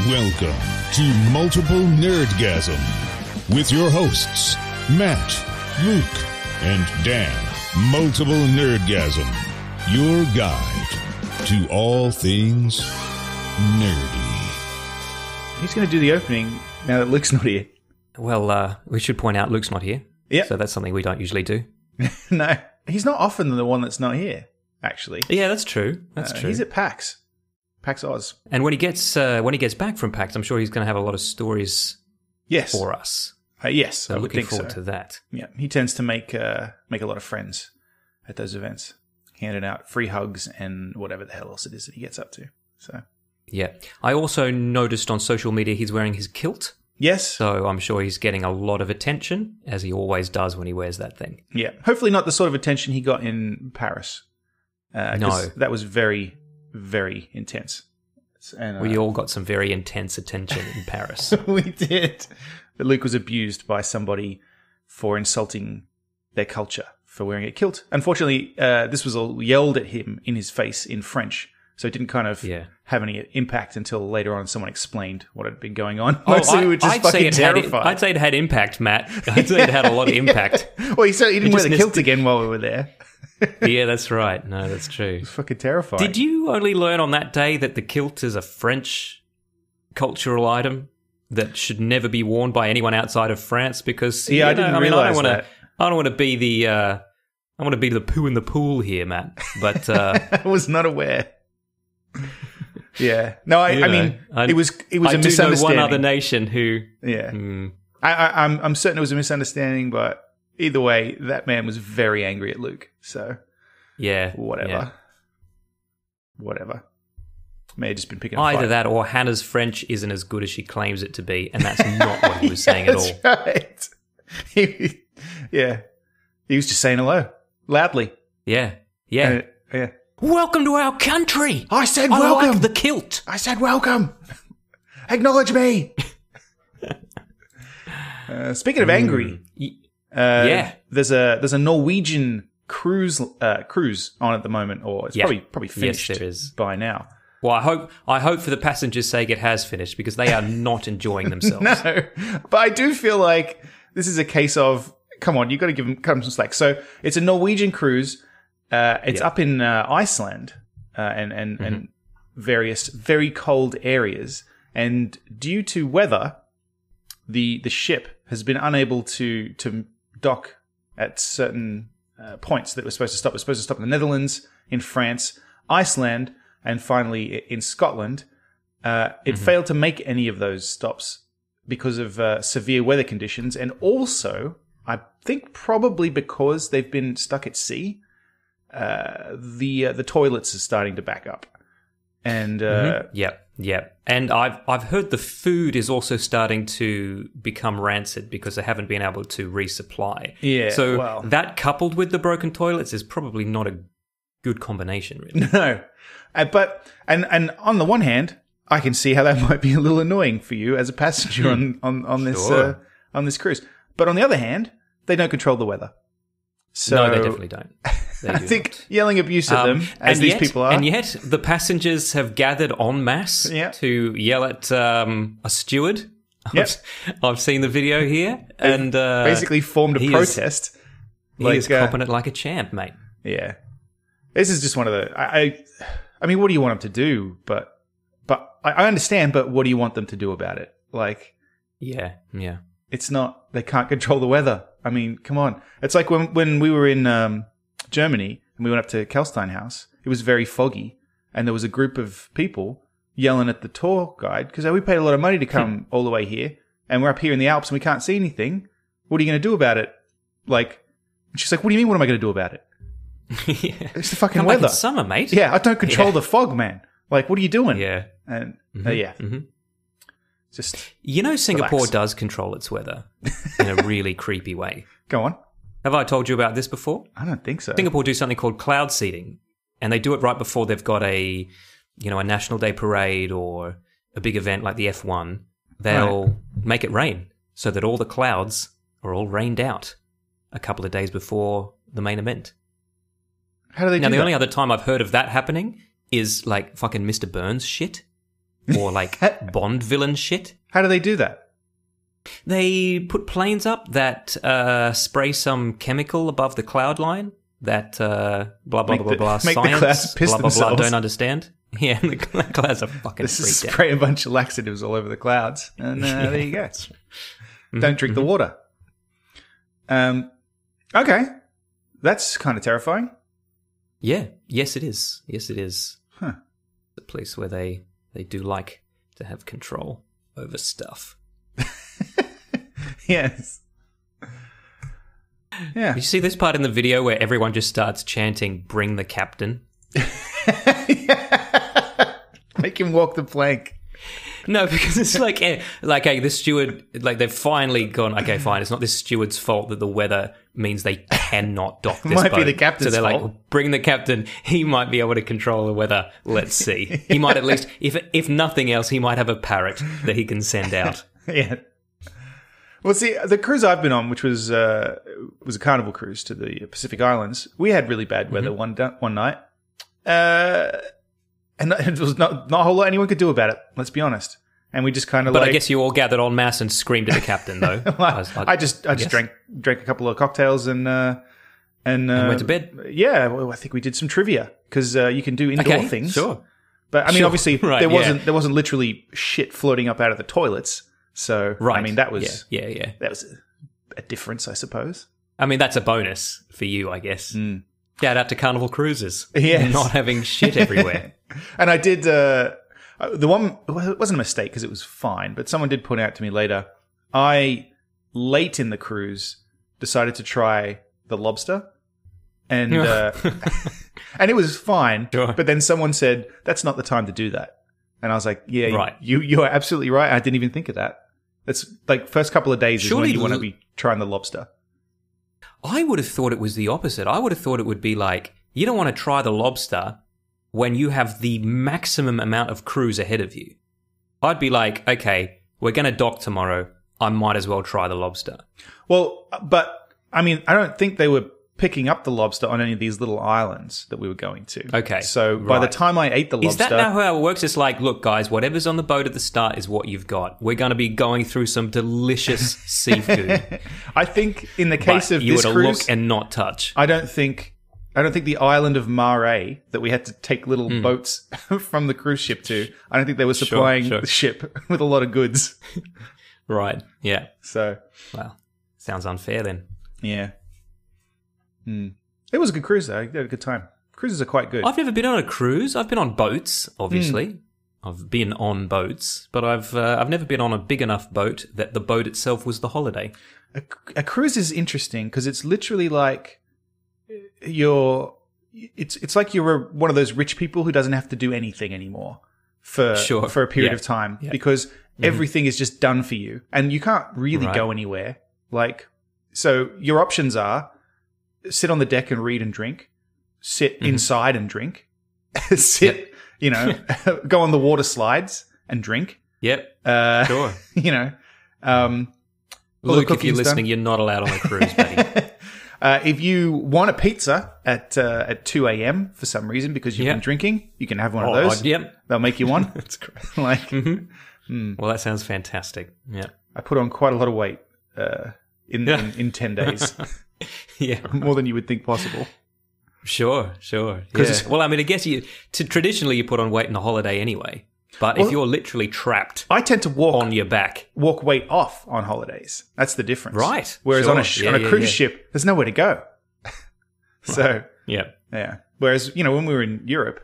Welcome to Multiple Nerdgasm with your hosts, Matt, Luke, and Dan. Multiple Nerdgasm, your guide to all things nerdy. Who's going to do the opening now that Luke's not here? Well, we should point out Luke's not here. Yeah. So that's something we don't usually do. No, he's not often the one that's not here, actually. Yeah, that's true. That's true. He's at PAX Oz. And when he gets back from PAX, I'm sure he's going to have a lot of stories for us. Yes, So I would looking think forward so. to that. Yeah, he tends to make a lot of friends at those events, handing out free hugs and whatever the hell else it is that he gets up to. So Yeah. I also noticed on social media he's wearing his kilt. yes, So I'm sure he's getting a lot of attention, as he always does when he wears that thing. yeah. Hopefully not the sort of attention he got in Paris. 'Cause No. that was very, very intense. And, We all got some very intense attention in Paris. we did. But Luke was abused by somebody for insulting their culture for wearing a kilt. Unfortunately, this was all yelled at him in his face in French, so it didn't kind of have any impact until later on someone explained what had been going on. Mostly we were just fucking terrified. I'd say it had impact, Matt. I'd say it had a lot of impact. Well, he didn't wear the kilt again while we were there. Yeah, that's right. No, that's true. Fucking terrifying. Did you only learn on that day that the kilt is a French cultural item that should never be worn by anyone outside of France? Because I didn't realize that. I don't want to be the I want to be the poo in the pool here, Matt. But I was not aware. Yeah, no, I mean, it was a misunderstanding. I do know one other nation who. Yeah, I'm certain it was a misunderstanding, but either way, that man was very angry at Luke. So yeah, whatever. May have just been picking a either fight. that or Hannah's French isn't as good as she claims it to be, and that's not what he was saying at all. That's right. He was just saying hello loudly. Yeah. Yeah. Welcome to our country. I said I welcome. like the kilt. I said welcome. Acknowledge me. Speaking of angry, there's a Norwegian cruise on at the moment, or it's probably finished there is. by now. Well, I hope for the passengers' sake it has finished, because they are not enjoying themselves. No, but I do feel like this is a case of, come on, you've got to cut them some slack. So it's a Norwegian cruise. It's up in Iceland and various very cold areas. And due to weather, the ship has been unable to dock at certain points that it was supposed to stop. It was supposed to stop in the Netherlands, in France, Iceland, and finally in Scotland. It failed to make any of those stops because of severe weather conditions, and also, I think probably because they've been stuck at sea, the toilets are starting to back up. And and I've heard the food is also starting to become rancid because they haven't been able to resupply. Yeah, so that coupled with the broken toilets is probably not a good combination, really. No, but on the one hand, I can see how that might be a little annoying for you as a passenger on this cruise. But on the other hand, they don't control the weather. So no, they definitely don't. I think yelling abuse at them, as these people are. And yet, the passengers have gathered en masse to yell at a steward. Yep. I've seen the video here. And basically formed a protest. He is copping it like a champ, mate. Yeah. This is just one of the... I mean, what do you want them to do? But I understand, but what do you want them to do about it? Like... Yeah. It's not... They can't control the weather. I mean, come on. It's like when we were in Germany and we went up to Kelstein House. It was very foggy, and there was a group of people yelling at the tour guide because we paid a lot of money to come all the way here, and we're up here in the Alps and we can't see anything. What are you going to do about it? Like, she's like, "What do you mean? What am I going to do about it? It's the fucking weather. Back in summer, mate. Yeah, I don't control the fog, man. Like, what are you doing? Yeah, and just Singapore relax. does control its weather in a really creepy way. Go on. Have I told you about this before? I don't think so. Singapore do something called cloud seeding, and they do it right before they've got a National Day parade or a big event like the F1. They'll make it rain so that all the clouds are all rained out a couple of days before the main event. How do they do that? Now, the only other time I've heard of that happening is like fucking Mr. Burns shit. or like Bond villain shit. How do they do that? They put planes up that spray some chemical above the cloud line that blah, blah, blah, blah, blah, make science, the clouds piss blah, blah, blah, themselves. don't understand. Yeah, the clouds are fucking This is freaked out. spray a bunch of laxatives all over the clouds, and there you go. Don't drink the water. Okay. That's kind of terrifying. Yeah. Yes, it is. Yes, it is. Huh. The place where they do like to have control over stuff. Yes. Yeah. Did you see this part in the video where everyone just starts chanting, "Bring the captain"? Make him walk the plank. No, because it's like, hey, the steward, like they've finally gone, okay, fine, it's not this steward's fault that the weather means they cannot dock this Might boat. be the captain's So they're fault. like, bring the captain. He might be able to control the weather. Let's see. He might at least, if nothing else, he might have a parrot that he can send out. Yeah. Well, see, the cruise I've been on, which was a Carnival cruise to the Pacific Islands, we had really bad weather one night. And it was not a whole lot anyone could do about it, let's be honest. And we just kind of But I guess you all gathered en masse and screamed at the captain, though. I just drank a couple of cocktails and went to bed. Yeah, well, I think we did some trivia because you can do indoor things. Sure. But I mean, obviously, Right, there wasn't literally shit floating up out of the toilets. So Right. I mean, that was Yeah. that was a difference, I suppose. I mean, that's a bonus for you, I guess. Shout out to Carnival Cruises. Yes. Not having shit everywhere. And I did the one. It wasn't a mistake because it was fine. But someone did point out to me later. I late in the cruise decided to try the lobster, and and it was fine. Sure. But then someone said that's not the time to do that, and I was like, yeah, Right. you are absolutely right. I didn't even think of that. That's like first couple of days Surely is when you want to be trying the lobster. I would have thought it was the opposite. I would have thought it would be like, you don't want to try the lobster when you have the maximum amount of cruise ahead of you. I'd be like, okay, we're going to dock tomorrow. I might as well try the lobster. Well, but I mean, I don't think they were picking up the lobster on any of these little islands that we were going to. Okay, So by the right. time I ate the lobster... Is that now how it works? It's like, look, guys, whatever's on the boat at the start is what you've got. We're going to be going through some delicious seafood. I think in the case But of you this were to cruise, look and not touch. I don't think the island of Mare that we had to take little boats from the cruise ship to, I don't think they were supplying sure. the ship with a lot of goods. Right, yeah. So, Well, sounds unfair then. yeah. It was a good cruise, though. I had a good time. Cruises are quite good. I've never been on a cruise. I've been on boats, obviously. I've been on boats, but I've never been on a big enough boat that the boat itself was the holiday. A cruise is interesting because it's literally like it's like you're one of those rich people who doesn't have to do anything anymore for a period of time because everything is just done for you and you can't really go anywhere. Like, so your options are sit on the deck and read and drink, sit inside and drink, sit, go on the water slides and drink. Yep. Sure. Luke, if you're listening, you're not allowed on a cruise, buddy. If you want a pizza at 2 a.m. for some reason because you've been drinking, you can have one of those. Yep. They'll make you one. That's great. Like, Well, that sounds fantastic. Yeah. I put on quite a lot of weight in 10 days. Yeah. More than you would think possible. Sure. Yeah. Well, I mean, I guess traditionally you put on weight on a holiday anyway. But if you're literally trapped I tend to on your back. walk weight off on holidays. That's the difference. Right. Whereas Sure. on a cruise ship, there's nowhere to go. So, Yeah. yeah. Whereas, when we were in Europe,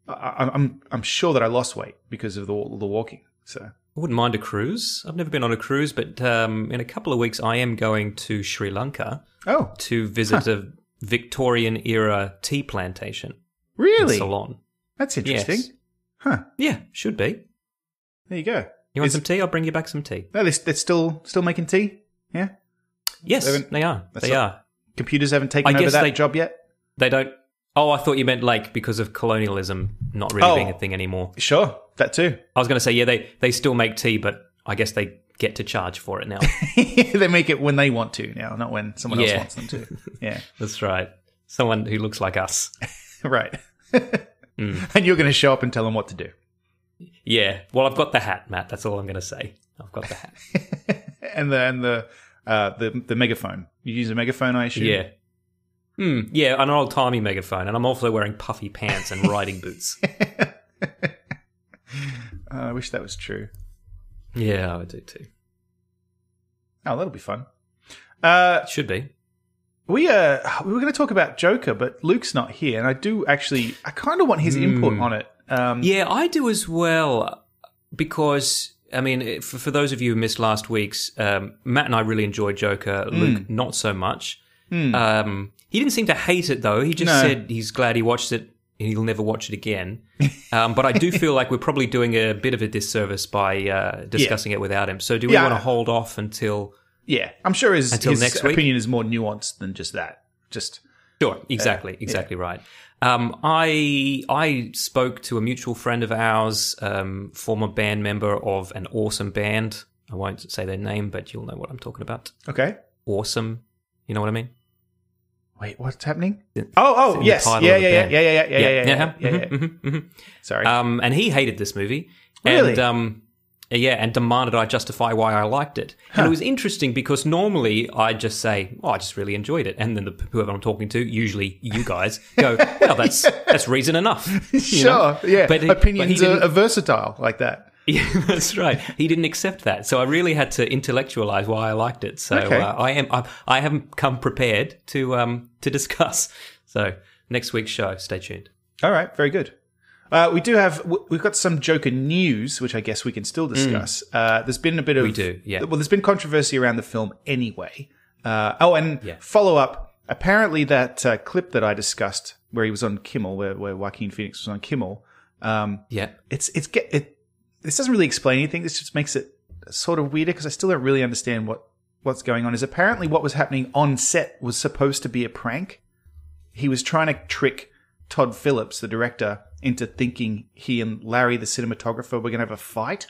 I'm sure that I lost weight because of the walking. So I wouldn't mind a cruise. I've never been on a cruise, but in a couple of weeks I am going to Sri Lanka to visit a Victorian-era tea plantation. Really? In Ceylon. That's interesting. Yes. Huh. Yeah, should be. There you go. You want some tea? I'll bring you back some tea. No, they're still making tea? Yeah? Yes, they are. They are. Computers haven't taken over that job yet? They don't. Oh, I thought you meant like because of colonialism not really being a thing anymore. Sure, that too. I was going to say, yeah, they still make tea, but I guess they get to charge for it now. They make it when they want to now, not when someone else wants them to. Yeah. That's right. Someone who looks like us. Right. And you're going to show up and tell them what to do. Yeah. Well, I've got the hat, Matt. That's all I'm going to say. I've got the hat. and the megaphone. You use a megaphone, I assume? Yeah. Yeah, an old-timey megaphone. And I'm also wearing puffy pants and riding boots. I wish that was true. Yeah, I do too. Oh, that'll be fun. Should be. We were going to talk about Joker, but Luke's not here, and I kind of want his input on it. Yeah, I do as well, because, I mean, for those of you who missed last week's, Matt and I really enjoyed Joker. Luke, not so much. He didn't seem to hate it, though. He just said he's glad he watched it and he'll never watch it again. But I do feel like we're probably doing a bit of a disservice by discussing it without him. So do we want to hold off until... Yeah, I'm sure his next week? Opinion is more nuanced than just that. Sure, exactly right. I spoke to a mutual friend of ours, former band member of an awesome band. I won't say their name, but you'll know what I'm talking about. Okay. Awesome. You know what I mean? Wait, what's happening? Oh, yes. Yeah. Sorry. And he hated this movie. Really? And demanded I justify why I liked it. And it was interesting because normally I just say, I just really enjoyed it. And then whoever I'm talking to, usually you guys, go, well, that's reason enough. Sure, yeah. But opinions are versatile like that. Yeah, that's right. He didn't accept that. So I really had to intellectualize why I liked it. So I haven't come prepared to discuss. So next week's show, stay tuned. All right, very good. We've got some Joker news, which I guess we can still discuss. There's been a bit of... We do, yeah. Well, there's been controversy around the film anyway. Follow up. Apparently that clip that I discussed where he was on Kimmel, where Joaquin Phoenix was on Kimmel, this doesn't really explain anything. This just makes it sort of weirder because I still don't really understand what's going on. Is apparently what was happening on set was supposed to be a prank. He was trying to trick Todd Phillips, the director, into thinking he and Larry, the cinematographer, were going to have a fight.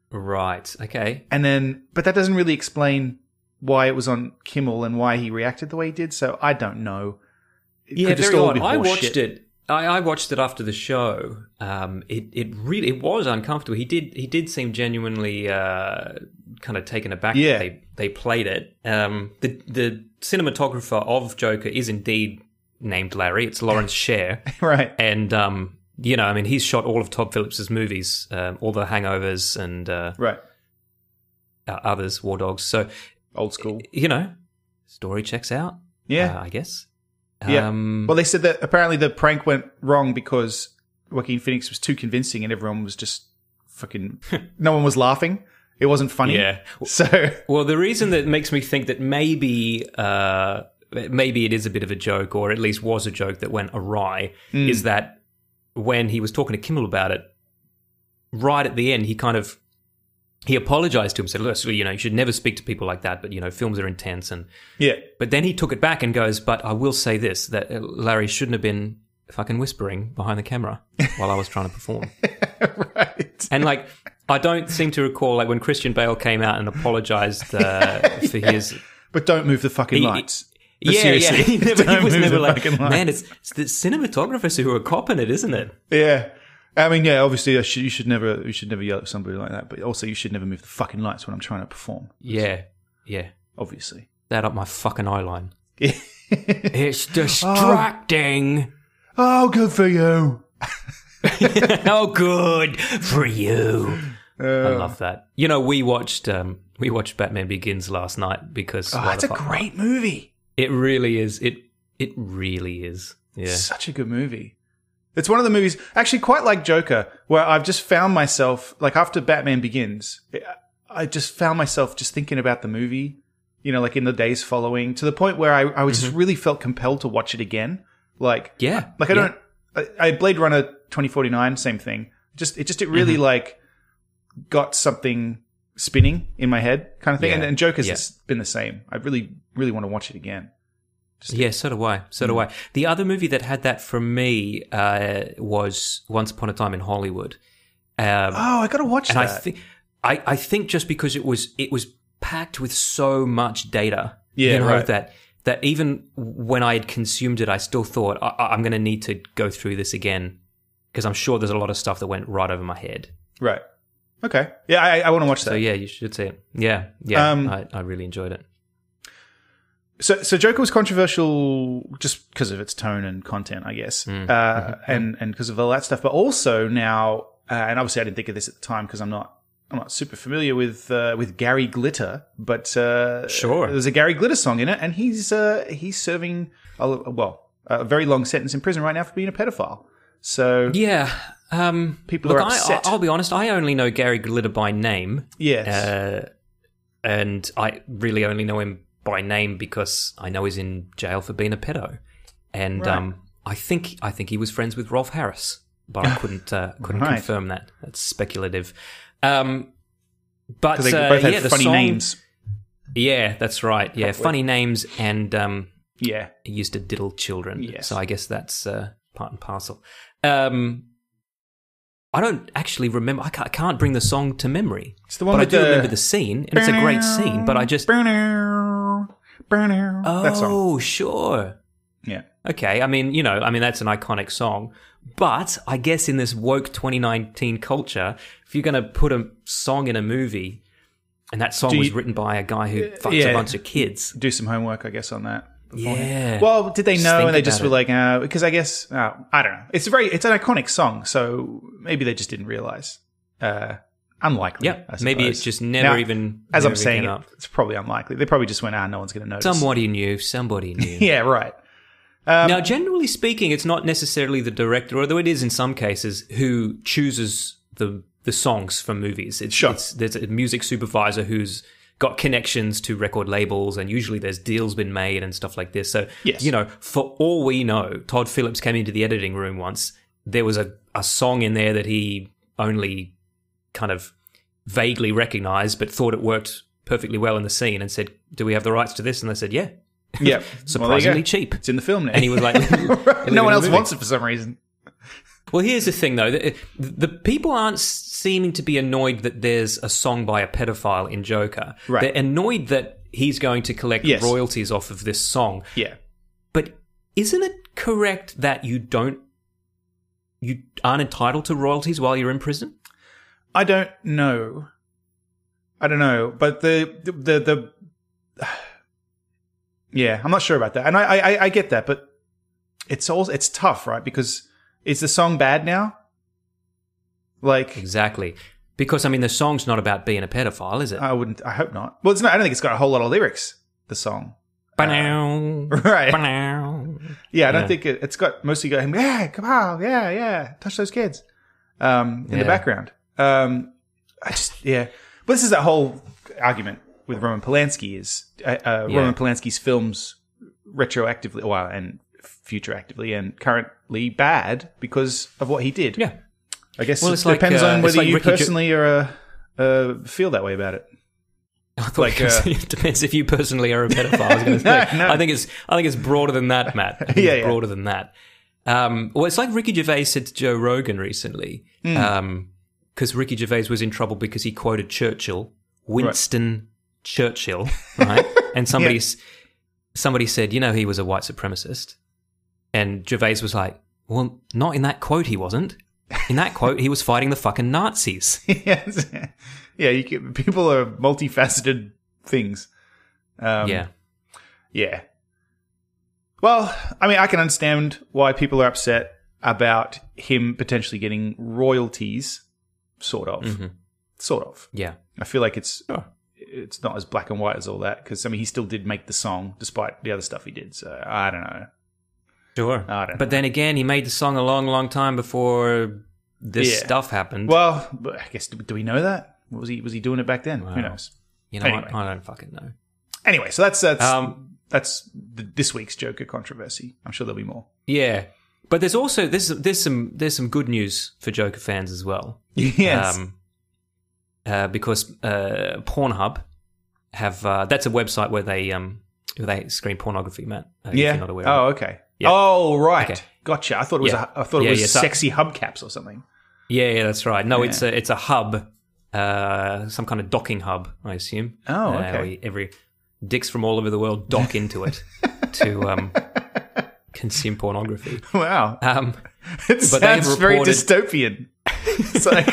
Right. Okay. But that doesn't really explain why it was on Kimmel and why he reacted the way he did. So I don't know. Very odd. I watched it. I watched it after the show. It was uncomfortable. He did seem genuinely kind of taken aback. Yeah. That they played it. The cinematographer of Joker is indeed named Larry. It's Lawrence Sher. Right. And he's shot all of Todd Phillips's movies, all the Hangovers and others, War Dogs. So old school. Story checks out. Yeah, I guess. Yeah. Well, they said that apparently the prank went wrong because Joaquin Phoenix was too convincing and everyone was just fucking... no one was laughing. It wasn't funny. Yeah. So... Well, the reason that makes me think that maybe it is a bit of a joke, or at least was a joke that went awry, is that when he was talking to Kimmel about it, right at the end, he apologized to him, said, look, you should never speak to people like that, but, films are intense. But then he took it back and goes, but I will say this, that Larry shouldn't have been fucking whispering behind the camera while I was trying to perform. Right. And, I don't seem to recall, when Christian Bale came out and apologized for his... But don't move the fucking lights. Seriously. He was never like, man, lights. it's the cinematographers who are copping it, isn't it? Yeah. I mean, yeah, obviously you should never yell at somebody like that, but also you should never move the fucking lights when I'm trying to perform. Yeah. Obviously. That up my fucking eye line. It's distracting. Oh, good for you. Oh, good for you. I love that. We watched Batman Begins last night because... Oh, it's a great movie. It really is. It really is. Yeah. Such a good movie. It's one of the movies, actually quite like Joker, where I've just found myself, after Batman Begins, I just found myself just thinking about the movie, in the days following, to the point where I was just really felt compelled to watch it again. Blade Runner 2049, same thing. It really got something spinning in my head kind of thing. Yeah. And Joker's been the same. I really, really want to watch it again. So do I. The other movie that had that for me was Once Upon a Time in Hollywood. I got to watch that. I think just because it was packed with so much data, right. that even when I had consumed it, I still thought I'm going to need to go through this again because I'm sure there's a lot of stuff that went right over my head. Right. Okay. Yeah, I want to watch that. So yeah, you should see it. Yeah. I really enjoyed it. So Joker was controversial just because of its tone and content, I guess, and because of all that stuff. But also now, and obviously I didn't think of this at the time because I'm not super familiar with Gary Glitter, but sure, there's a Gary Glitter song in it, and he's serving a very long sentence in prison right now for being a pedophile. So yeah, people are upset. I'll be honest, I only know Gary Glitter by name. Yes, and I really only know him by name because I know he's in jail for being a pedo, and right. I think he was friends with Rolf Harris, but I couldn't right. confirm that. That's speculative. But they both had the funny song, names. Yeah, that's right. Yeah, funny names, and he used to diddle children. Yes. So I guess that's part and parcel. I don't actually remember. I can't bring the song to memory. It's the one but with I do remember the scene, and it's a great scene. But I just that song. Oh, sure. Yeah. Okay. I mean, that's an iconic song. But I guess in this woke 2019 culture, if you're going to put a song in a movie, and that song was written by a guy who fucks a bunch of kids, do some homework, I guess, on that. Yeah. Well, did they know and they just were like, because I guess, I don't know. It's an iconic song, so maybe they just didn't realize. Unlikely. Yeah. Maybe it's just never even. As I'm saying it, it's probably unlikely. They probably just went, no one's going to notice. Somebody knew. Yeah, right. Now, generally speaking, it's not necessarily the director, although it is in some cases, who chooses the songs for movies. There's a music supervisor who's got connections to record labels, and usually there's deals been made and stuff like this. So, yes. For all we know, Todd Phillips came into the editing room once. There was a song in there that he only kind of vaguely recognized, but thought it worked perfectly well in the scene, and said, "Do we have the rights to this?" And they said, "Yeah." Yeah, surprisingly cheap. It's in the film now. And he was like, no one else wants it for some reason. Well, here's the thing, though. The people aren't seeming to be annoyed that there's a song by a pedophile in Joker. Right. They're annoyed that he's going to collect royalties off of this song. Yeah. But isn't it correct that you aren't entitled to royalties while you're in prison? I don't know. But the yeah, I'm not sure about that. And I get that, but it's tough, right? Because is the song bad now? Like exactly. Because the song's not about being a pedophile, is it? I hope not. Well, it's not. I don't think it's got a whole lot of lyrics. The song, right? Yeah, I don't think it's got mostly got him. Yeah, come on, yeah, touch those kids. In the background. But this is that whole argument with Roman Polanski is Roman Polanski's films retroactively, and futuractively, and currently bad because of what he did. Yeah. I guess it depends on whether you personally feel that way about it. I thought it depends if you personally are a pedophile. I was going to say. No. I think it's broader than that, Matt. It's broader than that. Well, it's like Ricky Gervais said to Joe Rogan recently, because Ricky Gervais was in trouble because he quoted Churchill, Winston Churchill, right? And somebody said, he was a white supremacist, and Gervais was like, well, not in that quote. He wasn't. In that quote, he was fighting the fucking Nazis. Yes. Yeah, people are multifaceted things. Yeah. Well, I can understand why people are upset about him potentially getting royalties, sort of. Mm-hmm. Sort of. Yeah. I feel like it's not as black and white as all that, because, he still did make the song despite the other stuff he did, so I don't know. Sure. But then again, he made the song a long, long time before this stuff happened. Well, I guess, do we know that? Was he doing it back then? Well, who knows? Anyway. I don't fucking know. Anyway, so that's this week's Joker controversy. I'm sure there'll be more. Yeah, but there's also there's some good news for Joker fans as well. Yes. Because Pornhub have that's a website where they screen pornography, Matt. If you're not aware. Oh, okay. Yeah. Oh, right. Okay. Gotcha. I thought it was sexy hubcaps or something. Yeah, that's right. No, it's a hub. Some kind of docking hub, I assume. Oh, okay. Every dicks from all over the world dock into it to consume pornography. Wow. But It sounds very dystopian. It's like...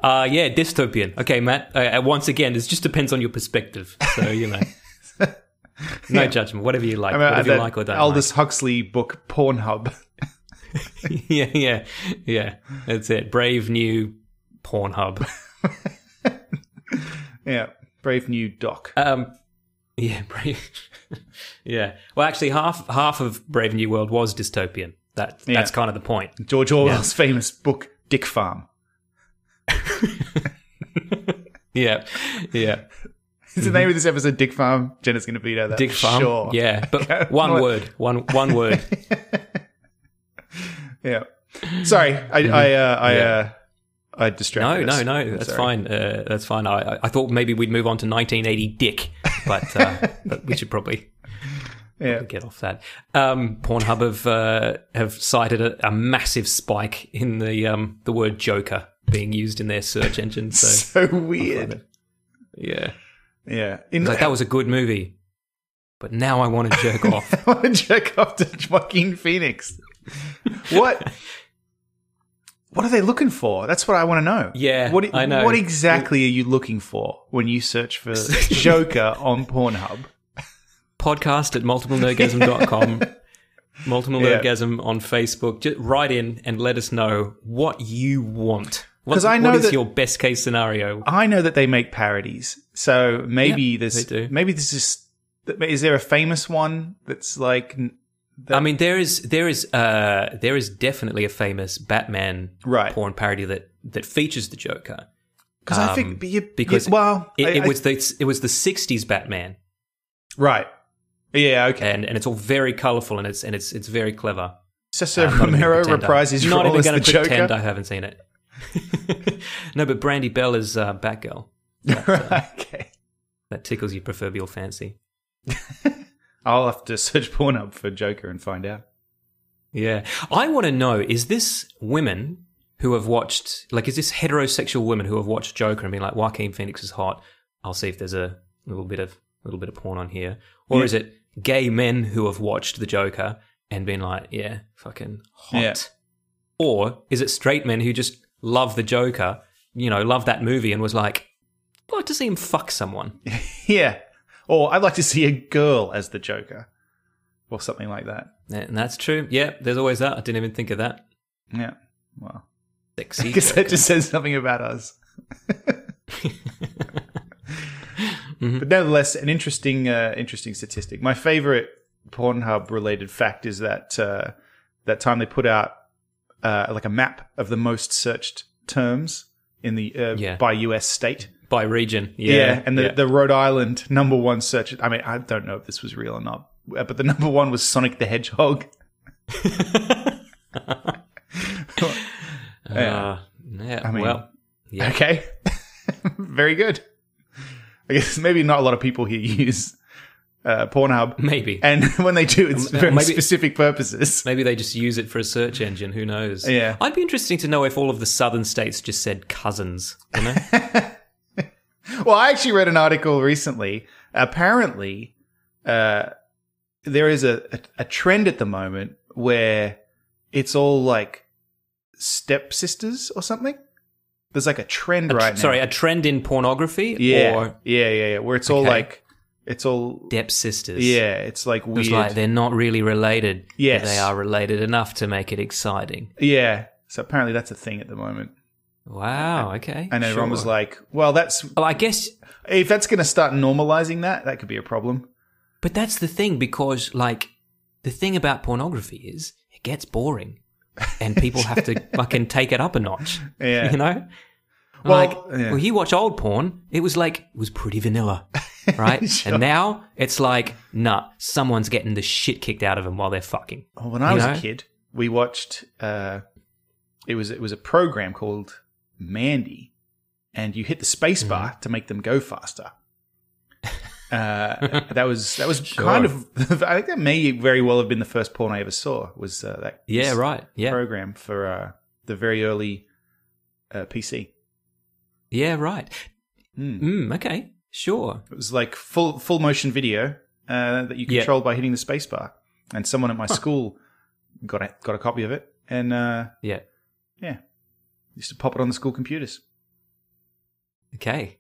yeah, dystopian. Okay, Matt. Once again, it just depends on your perspective. So, no judgment. Whatever you like. Whatever you like or don't Aldous Huxley book, Pornhub. Yeah. That's it. Brave New Pornhub. Yeah. Brave New Doc. Yeah, Brave. Yeah. Well, actually, half of Brave New World was dystopian. That's kind of the point. George Orwell's famous book, Dickfarm. Yeah. Is the name of this episode Dickfarm? Jenna's going to beat out that. Dickfarm. Sure. Yeah, but one word. One word. Yeah. Sorry, I distracted us. No. That's fine. That's fine. I thought maybe we'd move on to 1980 Dick, but we should probably get off that. Pornhub have cited a massive spike in the word Joker being used in their search engine. So weird. Yeah. Like, that was a good movie, but now I want to jerk off. I want to jerk off to Joaquin Phoenix. What are they looking for? That's what I want to know. Yeah, I know. What exactly are you looking for when you search for Joker on Pornhub? Podcast at multiplenerdgasm.com. Multiple Nerdgasm on Facebook. Just write in and let us know what you want. Because I know what is your best case scenario? I know that they make parodies, so maybe they do. Maybe this is there a famous one that's like? I mean, there is definitely a famous Batman porn parody that features the Joker. Because I think it was the 60s Batman, right? Yeah, okay, and it's all very colourful and it's very clever. Cesar Romero reprises not role even as going the to Joker. pretend I haven't seen it. No, but Brandy Bell is Batgirl. Okay, that tickles your proverbial fancy. I'll have to search Pornhub for Joker and find out. Yeah. I want to know, is this women who have watched, like, is this heterosexual women who have watched Joker and been like, Joaquin Phoenix is hot, I'll see if there's a little bit of porn on here? Or is it gay men who have watched the Joker and been like, yeah, fucking hot? Yeah. Or is it straight men who just love the Joker, love that movie and was like, I'd like to see him fuck someone? Yeah. Or I'd like to see a girl as the Joker. Or something like that. And that's true. Yeah, there's always that. I didn't even think of that. Yeah. Well. Sexy I guess Joker. that just says something about us. But nevertheless, an interesting statistic. My favorite Pornhub related fact is that that time they put out like a map of the most searched terms in the by US state. By region, yeah. And the Rhode Island #1 search. I mean, I don't know if this was real or not, but the #1 was Sonic the Hedgehog. Yeah. I mean, well, yeah. Okay. Very good. I guess maybe not a lot of people here use Pornhub. Maybe. And when they do, it's for very specific purposes. Maybe they just use it for a search engine. Who knows? Yeah. I'd be interested to know if all of the southern states just said cousins, Well, I actually read an article recently. Apparently, there is a trend at the moment where it's all like stepsisters or something. There's like a trend right now. Sorry, a trend in pornography? Yeah. Yeah. Where it's all like, it's all stepsisters. Yeah, it's like weird. It's like they're not really related. Yes. But they are related enough to make it exciting. Yeah. So apparently that's a thing at the moment. Wow, okay. And everyone was like, well, I guess if that's going to start normalizing that could be a problem. But that's the thing, because like the thing about pornography is it gets boring and people have to fucking take it up a notch. Yeah. Well, you watch old porn, it was pretty vanilla, right? Sure. And now it's like, nah, someone's getting the shit kicked out of them while they're fucking. Well, when I was a kid, we watched, it was a program called Mandy, and you hit the space bar to make them go faster. That was sure. Kind of, I think that may very well have been the first porn I ever saw, was that program for the very early PC. Yeah, right. Okay, sure. It was like full motion video that you controlled by hitting the space bar. and someone at my school got a copy of it, and used to pop it on the school computers. Okay.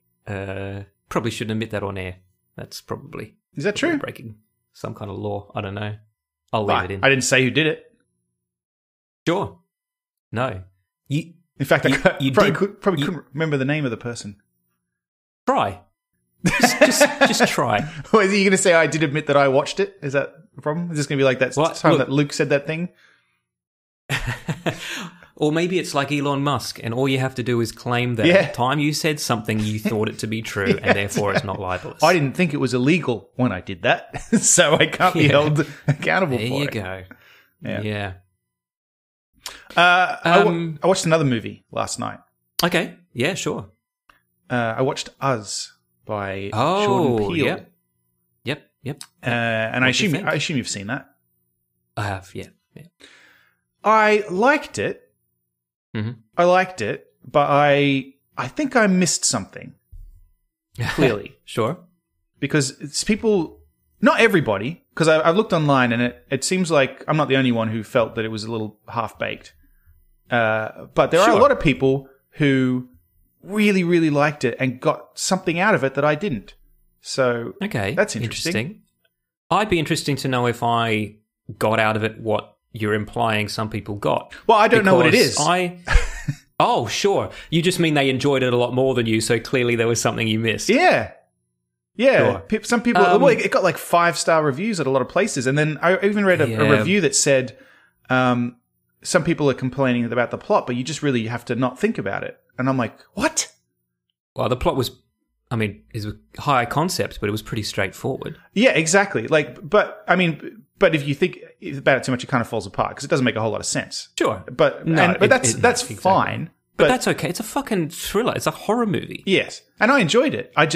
Probably shouldn't admit that on air. That's probably... Is that true? Breaking some kind of law. I don't know. I'll leave it in. I didn't say who did it. Sure. No. In fact, I probably couldn't remember the name of the person. Try. Just try. Or is he going to say, I did admit that I watched it? Is that the problem? Is this going to be like that time that Luke said that thing? Or maybe it's like Elon Musk, and all you have to do is claim that at the time you said something, you thought it to be true, and therefore it's not libelous. I didn't think it was illegal when I did that, so I can't be held accountable for it. There you go. Yeah. I watched another movie last night. Okay. Yeah, sure. I watched Us by Jordan Peele. Yep. And I assume you've seen that. I have, yeah. I liked it. Mm-hmm. I liked it, but I think I missed something. Clearly. Sure. Because it's people, not everybody, because I've looked online and it seems like I'm not the only one who felt that it was a little half-baked. But there are a lot of people who really, really liked it and got something out of it that I didn't. So that's interesting. I'd be interesting to know if I got out of it what you're implying some people got. Well, I don't know what it is. Oh, sure. You just mean they enjoyed it a lot more than you, so clearly there was something you missed. Yeah. Sure. Some people, it got like 5-star reviews at a lot of places. And then I even read a review that said some people are complaining about the plot, but you just really have to not think about it. And I'm like, what? Well, the plot was, it was high concept, but it was pretty straightforward. Yeah, exactly. But if you think about it too much, it kind of falls apart because it doesn't make a whole lot of sense. Sure. But that's exactly. fine. But that's okay. It's a fucking thriller. It's a horror movie. Yes. And I enjoyed it. I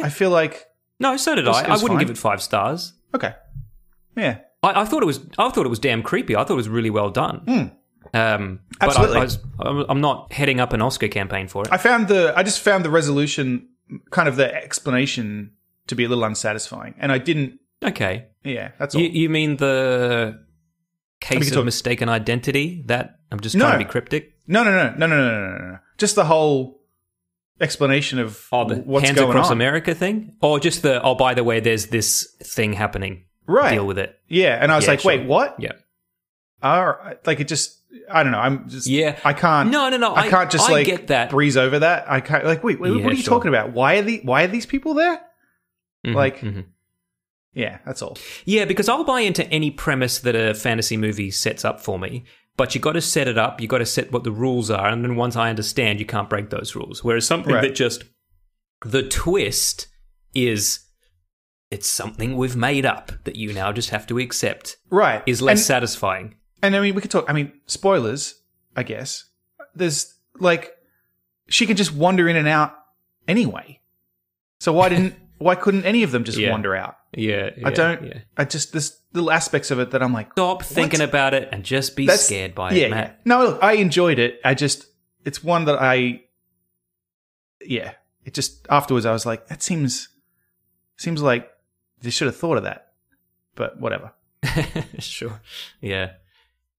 feel like... No, so did I. I wouldn't give it 5 stars. Okay. Yeah. I thought it was damn creepy. I thought it was really well done. Absolutely. But I'm not heading up an Oscar campaign for it. I just found the resolution, kind of the explanation, to be a little unsatisfying. And I didn't... Okay. Yeah, that's all. You mean the case of mistaken identity? That I'm just trying to be cryptic? No. Just the whole explanation of the what's Hands going Across on. America thing? Or just by the way, there's this thing happening. Right. Deal with it. Yeah, and I was like, sure. wait, what? Yeah. Like it just... I don't know. I'm just... Yeah. I can't... No. I can't just I get that. breeze over that. I can't... Like, wait, what are you talking about? Why are these people there? Yeah, that's all. Yeah, because I'll buy into any premise that a fantasy movie sets up for me, but you got to set it up, you got to set what the rules are, and then once I understand, you can't break those rules. Whereas something that just... The twist is... It's something we've made up that you now just have to accept. Right. Is less satisfying. And we could talk... spoilers, I guess. There's, she can just wander in and out anyway. So why couldn't any of them just wander out? Yeah. I just... There's little aspects of it that I'm like... Stop thinking about it and just be scared by it, Matt. Yeah. No, look, I enjoyed it. It's one that I... Yeah. It just... Afterwards, I was like, that seems like they should have thought of that. But whatever. Sure. Yeah.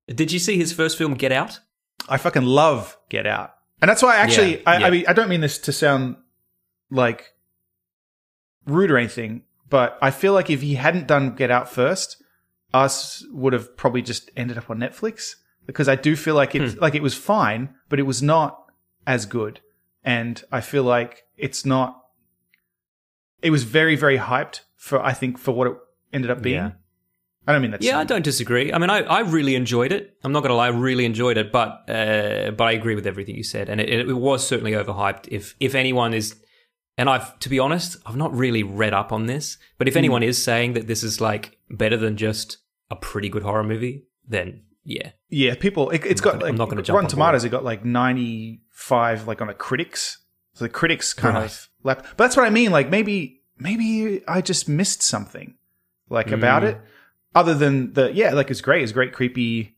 Did you see his first film, Get Out? I fucking love Get Out. And that's why I don't mean this to sound like rude or anything, but I feel like if he hadn't done Get Out first, Us would have probably just ended up on Netflix, because I do feel like it was fine, but it was not as good. And I feel like it was very, very hyped for what it ended up being. Yeah. I don't mean that. Yeah, I don't disagree. I really enjoyed it. I'm not going to lie, I really enjoyed it, but I agree with everything you said, and it was certainly overhyped. If anyone is, and to be honest, I've not really read up on this, but if anyone is saying that this is better than just a pretty good horror movie, then yeah, people. It's got I'm not going to jump. Rotten Tomatoes, it got 95 on the critics. So the critics kind of lap. But that's what I mean. Maybe I just missed something about it. Other than it's great. It's great, creepy,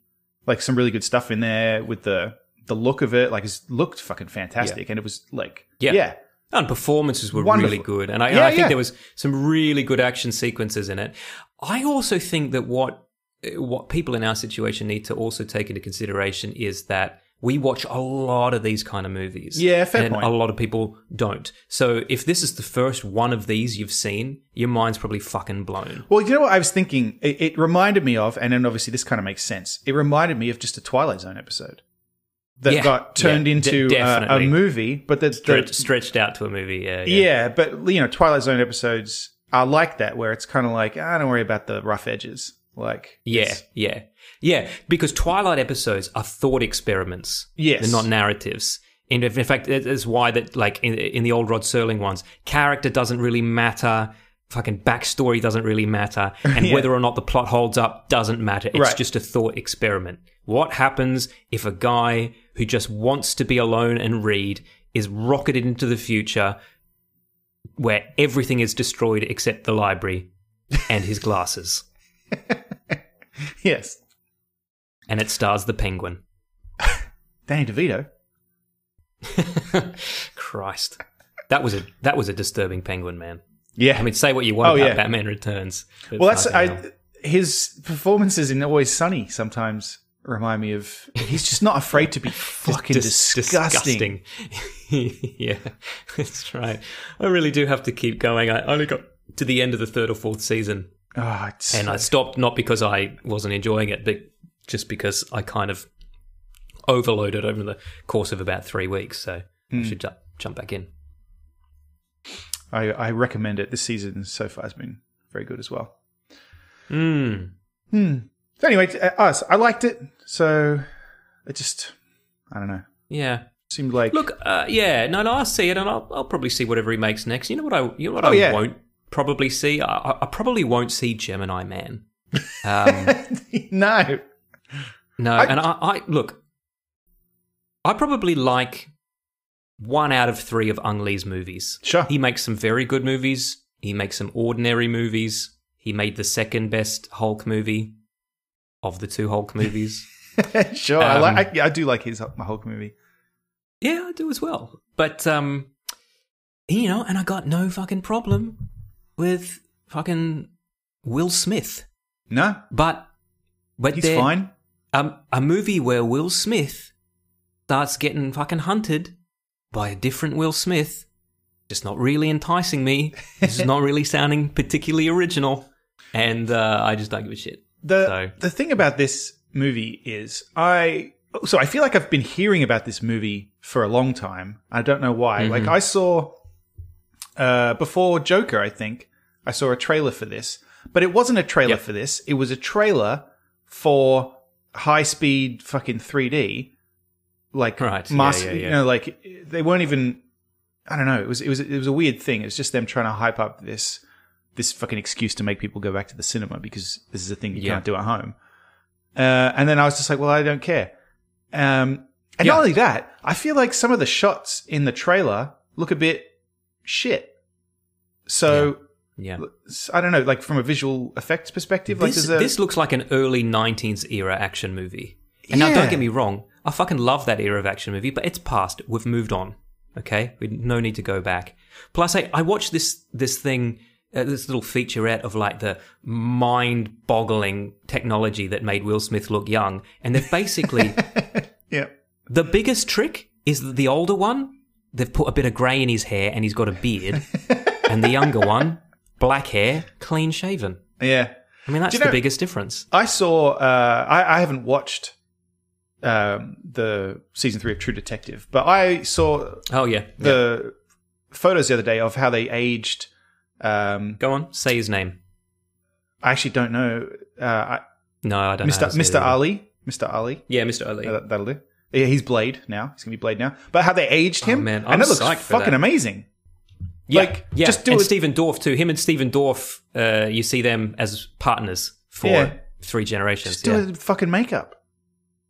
some really good stuff in there with the look of it. It looked fucking fantastic, and it was And performances were Wonderful. really good. And I think there was some really good action sequences in it. I also think that what people in our situation need to also take into consideration is that we watch a lot of these kind of movies. Yeah, fair point. A lot of people don't. So if this is the first one of these you've seen, your mind's probably fucking blown. Well, you know what I was thinking? It reminded me of, and then obviously this kind of makes sense. It reminded me of just a Twilight Zone episode that got turned into a movie, but that's stretched out to a movie. Yeah, but Twilight Zone episodes are like that, where it's kind of like, don't worry about the rough edges. Like, yeah, because Twilight episodes are thought experiments. Yes. They're not narratives. In fact, it's why that, like, in the old Rod Serling ones, character doesn't really matter, fucking backstory doesn't really matter, and whether or not the plot holds up doesn't matter. It's just a thought experiment. What happens if a guy who just wants to be alone and read is rocketed into the future where everything is destroyed except the library and his glasses? Yes. And it stars the Penguin. Danny DeVito. Christ. That was a disturbing Penguin, man. Yeah. I mean, say what you want about Batman Returns. Well, his performances in Always Sunny sometimes remind me of... He's just not afraid to be fucking disgusting. Yeah, that's right. I really do have to keep going. I only got to the end of the 3rd or 4th season. And I stopped not because I wasn't enjoying it, but just because I kind of overloaded over the course of about 3 weeks. So I should jump back in. I recommend it. This season so far has been very good as well. So anyway, I liked it. So it just, I don't know. Yeah. Seemed like... Look, I'll see it, and I'll probably see whatever he makes next. You know what I won't probably see? I probably won't see Gemini Man. No. And I look, I probably like 1 out of 3 of Ang Lee's movies. Sure. He makes some very good movies. He makes some ordinary movies. He made the second best Hulk movie of the 2 Hulk movies. Sure. I do like his Hulk movie. Yeah, I do as well. But, and I got no fucking problem with fucking Will Smith. No. But he's fine. A movie where Will Smith starts getting fucking hunted by a different Will Smith, just not really enticing me. This is not really sounding particularly original, and I just don't give a shit. The thing about this movie is I feel like I've been hearing about this movie for a long time. I don't know why. Like I saw before Joker, I think I saw a trailer for this, but it wasn't a trailer for this. It was a trailer for high speed fucking 3D, like like they weren't even. I don't know. It was a weird thing. It was just them trying to hype up this fucking excuse to make people go back to the cinema because this is a thing you can't do at home. And then I was just like, well, I don't care. And not only that, I feel like some of the shots in the trailer look a bit shit. So. Yeah. I don't know, like from a visual effects perspective. This looks like an early 90s era action movie. And now don't get me wrong, I fucking love that era of action movie, but it's past. We've moved on. Okay? No need to go back. Plus, I watched this thing, this little featurette of like the mind-boggling technology that made Will Smith look young. And they've basically... The biggest trick is the older one, they've put a bit of grey in his hair and he's got a beard. And the younger one... black hair, clean shaven. Yeah. I mean, that's the biggest difference. I saw, I haven't watched the season 3 of True Detective, but I saw the photos the other day of how they aged. Go on, say his name. I actually don't know. No, I don't know. Mr. Ali. Mr. Ali. Yeah, Mr. Ali. That'll do. Yeah, he's Blade now. He's going to be Blade now. But how they aged him, man, and it looks fucking amazing. Just do it. Stephen Dorff too. Him and Stephen Dorff, you see them as partners for 3 generations. Just do it with fucking makeup.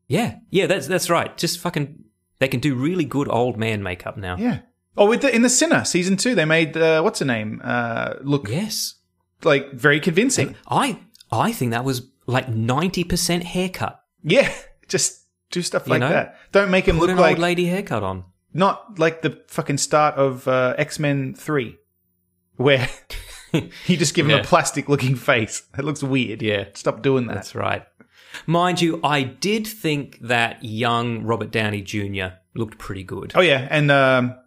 Yeah, that's right. Just fucking, they can do really good old man makeup now. Yeah. Oh, in the Sinner season 2, they made what's her name look like very convincing. And I think that was like 90% haircut. Yeah, just do stuff like that. Don't make him look an like old lady haircut on. Not like the fucking start of X-Men 3, where you just give him a plastic-looking face. It looks weird. Yeah. Stop doing that. That's right. Mind you, I did think that young Robert Downey Jr. looked pretty good. Oh, yeah. And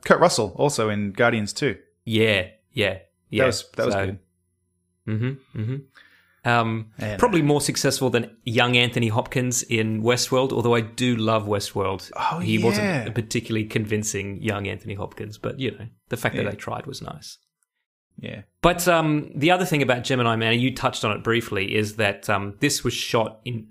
Kurt Russell also in Guardians 2. Yeah. That was good. Probably more successful than young Anthony Hopkins in Westworld, although I do love Westworld. Oh, he wasn't a particularly convincing young Anthony Hopkins, but, the fact that they tried was nice. Yeah. But the other thing about Gemini Man, and you touched on it briefly, is that this was shot in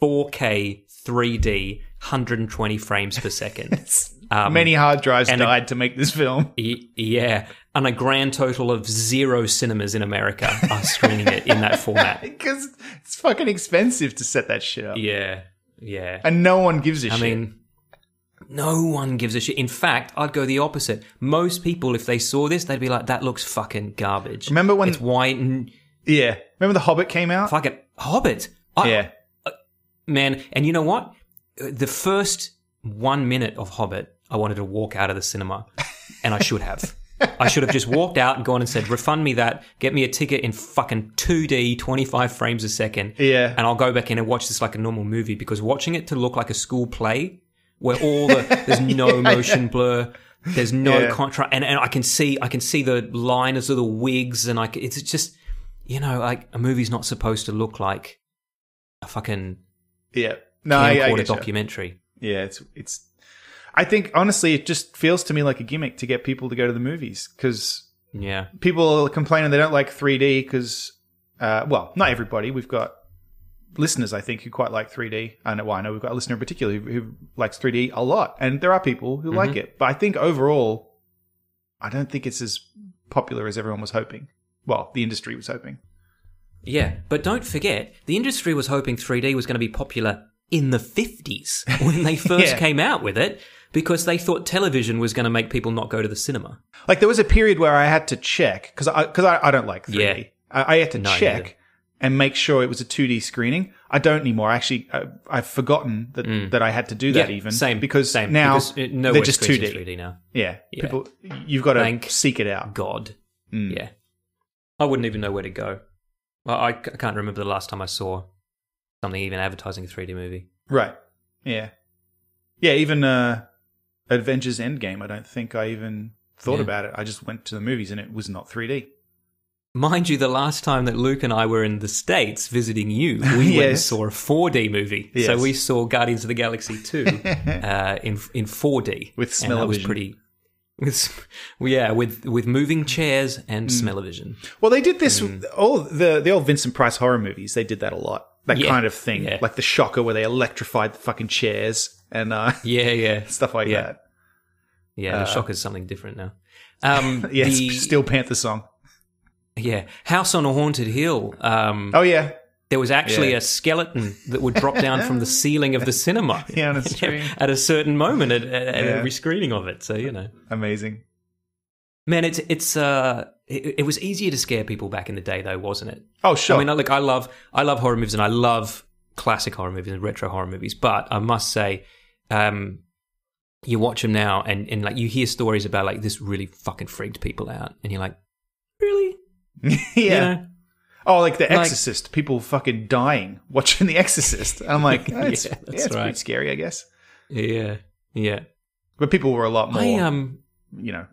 4K 3D, 120 frames per second. Many hard drives died to make this film. Yeah. And a grand total of 0 cinemas in America are screening it in that format. Because it's fucking expensive to set that shit up. Yeah. And no one gives a shit. I mean, no one gives a shit. In fact, I'd go the opposite. Most people, if they saw this, they'd be like, that looks fucking garbage. Remember when... It's white and... Yeah. Remember The Hobbit came out? Fucking Hobbit. Man, and you know what? The first 1 minute of Hobbit, I wanted to walk out of the cinema. And I should have. I should have just walked out and gone and said, refund me that, get me a ticket in fucking 2D, 25 frames a second. Yeah. And I'll go back in and watch this like a normal movie, because watching it to look like a school play where there's no motion blur, there's no contrast, and I can see the liners of the wigs, and it's just, like a movie's not supposed to look like a fucking camcorder documentary. Yeah, it's. I think, honestly, it just feels to me like a gimmick to get people to go to the movies, because people are complaining they don't like 3D because, not everybody. We've got listeners, I think, who quite like 3D. I know we've got a listener in particular who likes 3D a lot, and there are people who like it. But I think overall, I don't think it's as popular as everyone was hoping. Well, the industry was hoping. Yeah, but don't forget, the industry was hoping 3D was going to be popular in the 50s when they first came out with it, because they thought television was going to make people not go to the cinema. Like, there was a period where I had to check, because I don't like 3D. Yeah. I had to check and make sure it was a 2D screening. I don't anymore. Actually, I've forgotten that I had to do that even. Same. Because same. now because they're just 2D. 3D now. Yeah. People, you've got to seek it out. God. Yeah. I wouldn't even know where to go. I can't remember the last time I saw something even advertising a 3D movie. Right. Yeah. Yeah, even Avengers Endgame, I don't think I even thought about it. I just went to the movies and it was not 3D. Mind you, the last time that Luke and I were in the States visiting you, we went and saw a 4D movie. Yes. So we saw Guardians of the Galaxy 2 in 4D. With smell-o-vision. With moving chairs and smell-o-vision. Well, they did this, the old Vincent Price horror movies, they did that a lot. That kind of thing. Yeah. Like The Shocker, where they electrified the fucking chairs and stuff like that. Yeah, The Shocker's something different now. Steel Panther song. Yeah. House on a Haunted Hill. There was actually a skeleton that would drop down from the ceiling of the cinema. On a screen. At a certain moment at every screening of it. So, Amazing. Man, it was easier to scare people back in the day, though, wasn't it? Oh, sure. I mean, I love horror movies, and I love classic horror movies and retro horror movies. But I must say, you watch them now, and like you hear stories about like this really fucking freaked people out, and you're like, really? Yeah. Oh, like The Exorcist. People fucking dying watching The Exorcist. And I'm like, it's pretty scary, I guess. Yeah. But people were a lot more, and I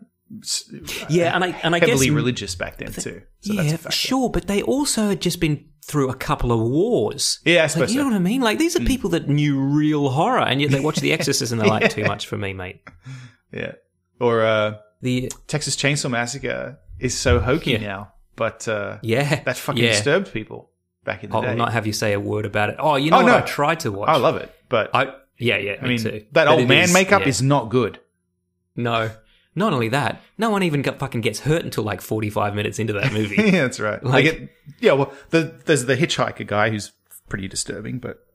heavily guess religious back then too. So that's a factor. Sure, but they also had just been through a couple of wars. Yeah, I suppose you know what I mean? Like, these are people that knew real horror, and yet they watch The Exorcist and they're like, too much for me, mate. Yeah. Or the Texas Chainsaw Massacre is so hokey now. But that fucking disturbed people back in the day. I'll not have you say a word about it. Oh, what? I tried to watch. I love it, but I mean, too. That old man makeup is not good. No, not only that, no one even fucking gets hurt until like 45 minutes into that movie. Yeah, that's right. There's the hitchhiker guy who's pretty disturbing, but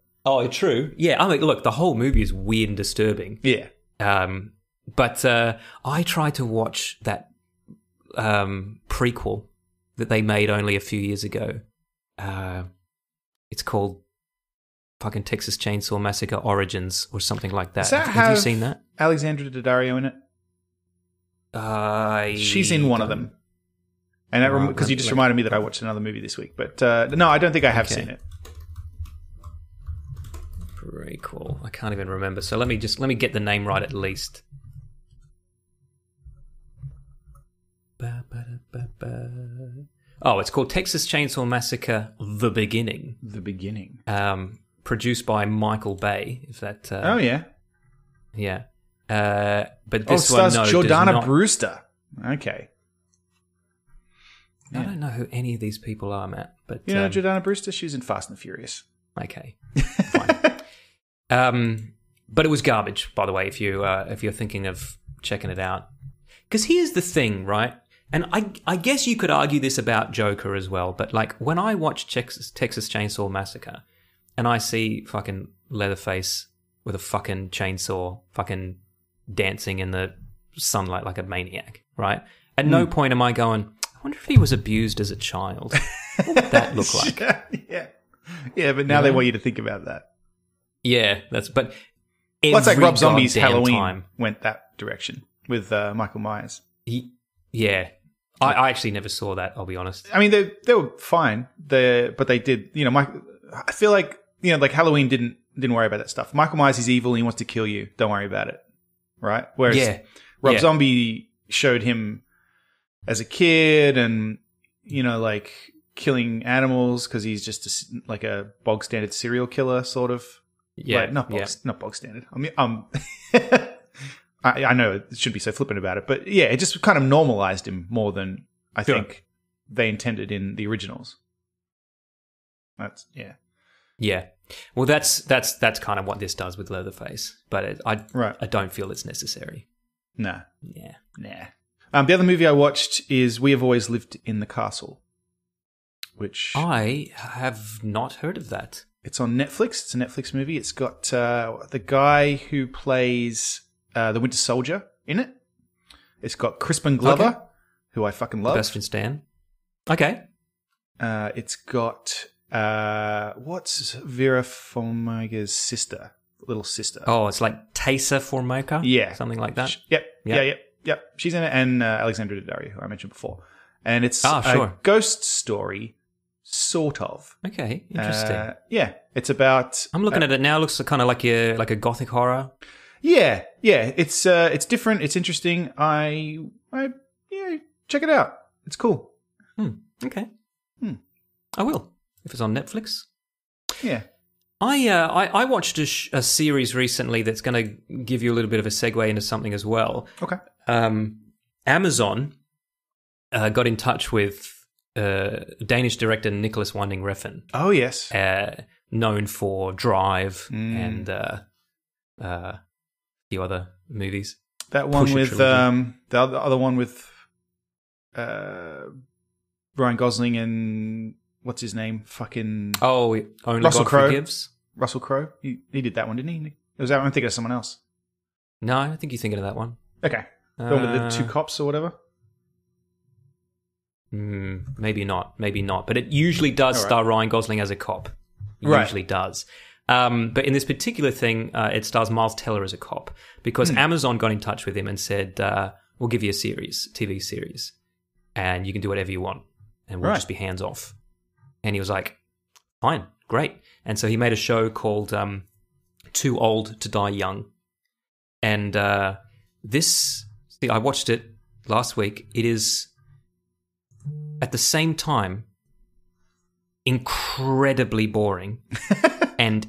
true. Yeah, I mean, look, the whole movie is weird and disturbing. Yeah. But I tried to watch that prequel that they made only a few years ago. It's called Fucking Texas Chainsaw Massacre Origins or something like that. Does that have you seen that? Alexandra Daddario in it? She's in one of them. And because you just reminded me that I watched another movie this week. But no, I don't think I have seen it. Very cool. I can't even remember. So let me get the name right at least. Oh, it's called Texas Chainsaw Massacre: The Beginning. The Beginning. Produced by Michael Bay. If that. Oh yeah. Yeah. But this one stars Jordana Brewster. Okay. I don't know who any of these people are, Matt. But you know Jordana Brewster? She was in Fast and the Furious. Okay, fine. But it was garbage, by the way. If you're thinking of checking it out, because here's the thing, right? And I guess you could argue this about Joker as well. But like when I watch Texas Chainsaw Massacre, and I see fucking Leatherface with a fucking chainsaw, fucking dancing in the sunlight like a maniac, right? At no point am I going, I wonder if he was abused as a child. What would that look like? Yeah, but now they want you to think about that. Yeah, that's but. Well, it's like Rob Zombie's Halloween went that direction with Michael Myers. Yeah, I actually never saw that. I'll be honest. I mean, they were fine. But they did. You know, I feel like like Halloween didn't worry about that stuff. Michael Myers is evil and he wants to kill you. Don't worry about it, right? Whereas Rob Zombie showed him as a kid and like killing animals because he's just like a bog standard serial killer sort of. Yeah, like, not bog standard. I mean, I know it shouldn't be so flippant about it, but yeah, it just kind of normalized him more than I think they intended in the originals. Yeah. Well, that's kind of what this does with Leatherface, but I don't feel it's necessary. Nah. Yeah. Nah. The other movie I watched is We Have Always Lived in the Castle, which I have not heard of that. It's on Netflix. It's a Netflix movie. It's got the guy who plays the Winter Soldier in it. It's got Crispin Glover, who I fucking love. Sebastian Stan. Okay. It's got what's Vera Farmiga's sister, little sister. Oh, it's like Taysa Farmiga? Yeah. Something like that? Yep. She's in it, and Alexandra Daddario, who I mentioned before. And it's a ghost story, sort of. Okay, interesting. Yeah, it's about... I'm looking at it now. It looks kind of like a gothic horror. Yeah. It's different. It's interesting. I check it out. It's cool. Okay. I will, if it's on Netflix. Yeah. I watched a series recently that's going to give you a little bit of a segue into something as well. Okay. Amazon got in touch with Danish director Nicholas Winding Refn. Oh, yes. Known for Drive and a few other movies. That one with the other one with Ryan Gosling and what's his name? Fucking Only Russell God Crowe. Forgives. Russell Crowe. He did that one, didn't he? It was that one. I'm thinking of someone else. No, I think you're thinking of that one. Okay. The one with the two cops or whatever. Maybe not. But it usually does star Ryan Gosling as a cop. Usually does. But in this particular thing, it stars Miles Teller as a cop because Amazon got in touch with him and said, we'll give you a TV series, and you can do whatever you want, and we'll just be hands off. And he was like, fine, great. And so he made a show called Too Old to Die Young. And I watched it last week. It is, at the same time, incredibly boring and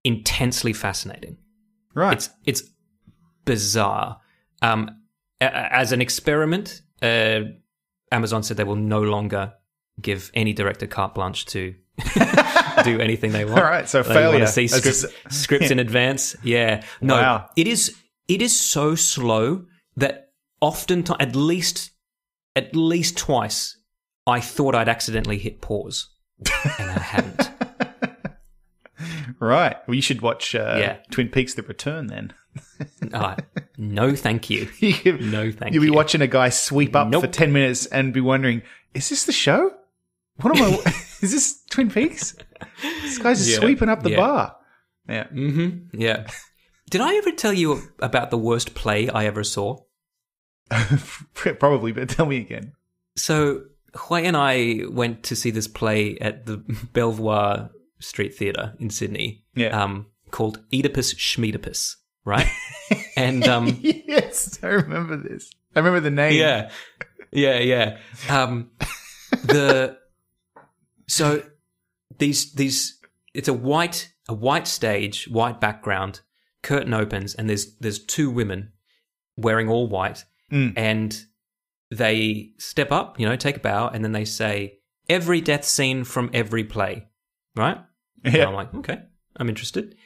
intensely fascinating. Right. It's bizarre. As an experiment, Amazon said they will no longer give any director carte blanche to do anything they want. All right, so they failure. Want to see scripts in advance. Yeah. No, wow. It is so slow that often, at least twice, I thought I'd accidentally hit pause, and I hadn't. Right. Well, you should watch Twin Peaks: The Return then. No, thank you. No, thank you. You'll be watching a guy sweep up for 10 minutes and be wondering, is this the show? What am I? Is this Twin Peaks? This guy's just sweeping up the bar. Yeah. Mm-hmm. Yeah. Did I ever tell you about the worst play I ever saw? Probably, but tell me again. So Hui and I went to see this play at the Belvoir Street Theatre in Sydney. Yeah. Called Oedipus Schmiedipus, right? And yes, I remember this. I remember the name. Yeah. So these it's a white stage, white background, curtain opens, and there's two women wearing all white, and they step up, take a bow, and then they say, "Every death scene from every play," right? Yeah. And I'm like, okay, I'm interested.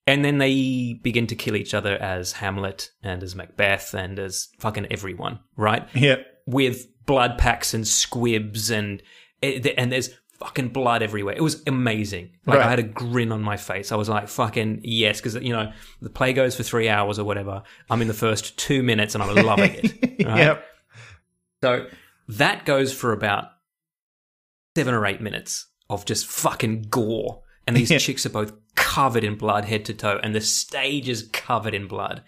And then they begin to kill each other as Hamlet and as Macbeth and as fucking everyone, right? Yeah. With blood packs and squibs and there's fucking blood everywhere. It was amazing. Like, I had a grin on my face. I was like, fucking yes, because, the play goes for 3 hours or whatever. I'm in the first 2 minutes and I'm loving it. Right? Yep. So that goes for about 7 or 8 minutes of just fucking gore. And these chicks are both covered in blood head to toe, and the stage is covered in blood.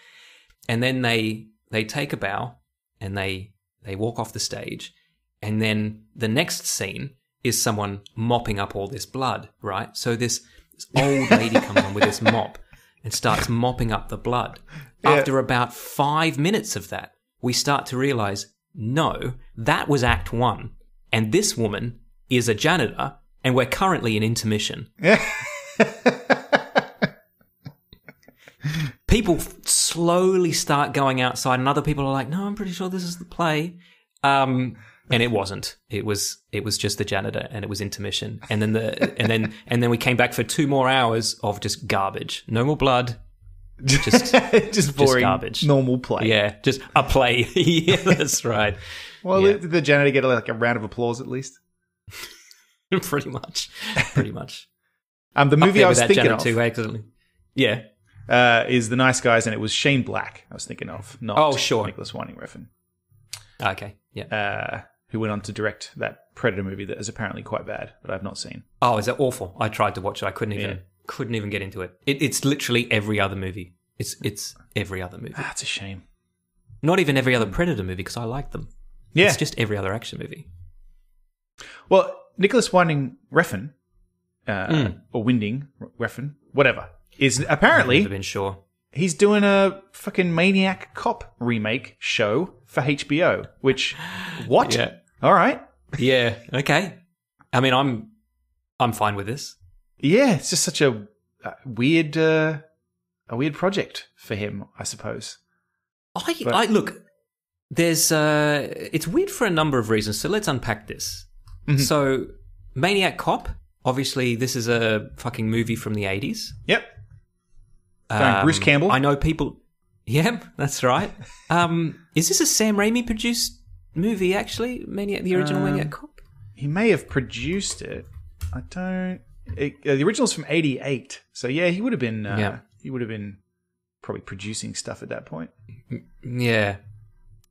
And then they take a bow and they walk off the stage. And then the next scene is someone mopping up all this blood, right? So this old lady comes on with this mop and starts mopping up the blood. Yeah. After about 5 minutes of that, we start to realize, no, that was Act 1. And this woman is a janitor, and we're currently in intermission. People slowly start going outside, and other people are like, no, I'm pretty sure this is the play. And it wasn't. It was just the janitor, and it was intermission. And then and then we came back for 2 more hours of just garbage. No more blood. Just boring, garbage. Normal play. Yeah, just a play. Yeah, that's right. Well, did the janitor get a round of applause at least? Pretty much. The movie I was thinking of too, accidentally. Yeah. Is The Nice Guys, and it was Shane Black I was thinking of, not Nicholas Winding Refn. Okay, yeah. Who went on to direct that Predator movie that is apparently quite bad, but I've not seen. Oh, is that awful? I tried to watch it. I couldn't even get into it. It's literally every other movie. It's every other movie. That's a shame. Not even every other Predator movie, because I like them. Yeah. It's just every other action movie. Well, Nicholas Winding Refn, or Winding Refn, whatever, is apparently... I've never been sure. He's doing a fucking Maniac Cop remake show for HBO, which... What? Yeah. All right. Yeah, okay. I mean, I'm fine with this. Yeah, it's just such a weird project for him, I suppose. I look, there's it's weird for a number of reasons, so let's unpack this. Mm-hmm. So, Maniac Cop, obviously this is a fucking movie from the 80s. Yep. Starring Bruce Campbell. I know people... Yeah, that's right. Is this a Sam Raimi produced movie, actually? The original Maniac Cop? He may have produced it. I don't... the original's from 88. So, yeah, he would have been... He would have been probably producing stuff at that point. Yeah.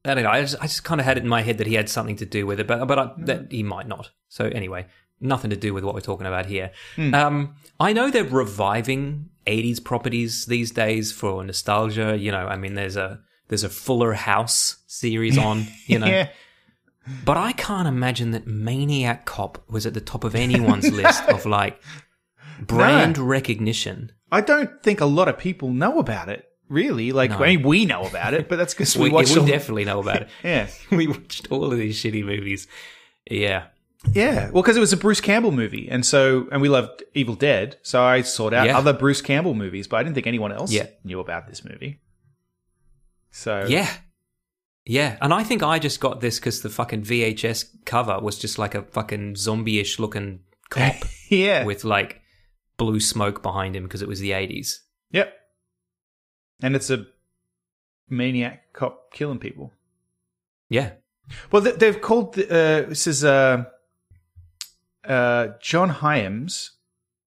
I don't know. I just kind of had it in my head that he had something to do with it, but that he might not. So anyway, nothing to do with what we're talking about here. I know they're reviving 80s properties these days for nostalgia. I mean, there's a Fuller House series on. Yeah. But I can't imagine that Maniac Cop was at the top of anyone's list of brand recognition. I don't think a lot of people know about it. Really? I mean, we know about it, but that's because we watched We definitely know about it. Yeah. We watched all of these shitty movies. Yeah. Yeah. Well, because it was a Bruce Campbell movie, and we loved Evil Dead, so I sought out other Bruce Campbell movies, but I didn't think anyone else knew about this movie. So... Yeah. Yeah. And I think I just got this because the fucking VHS cover was just like a fucking zombie-ish looking cop. Yeah. With blue smoke behind him because it was the 80s. Yep. And it's a maniac cop killing people. Yeah. Well, they've called... this is... John Hyams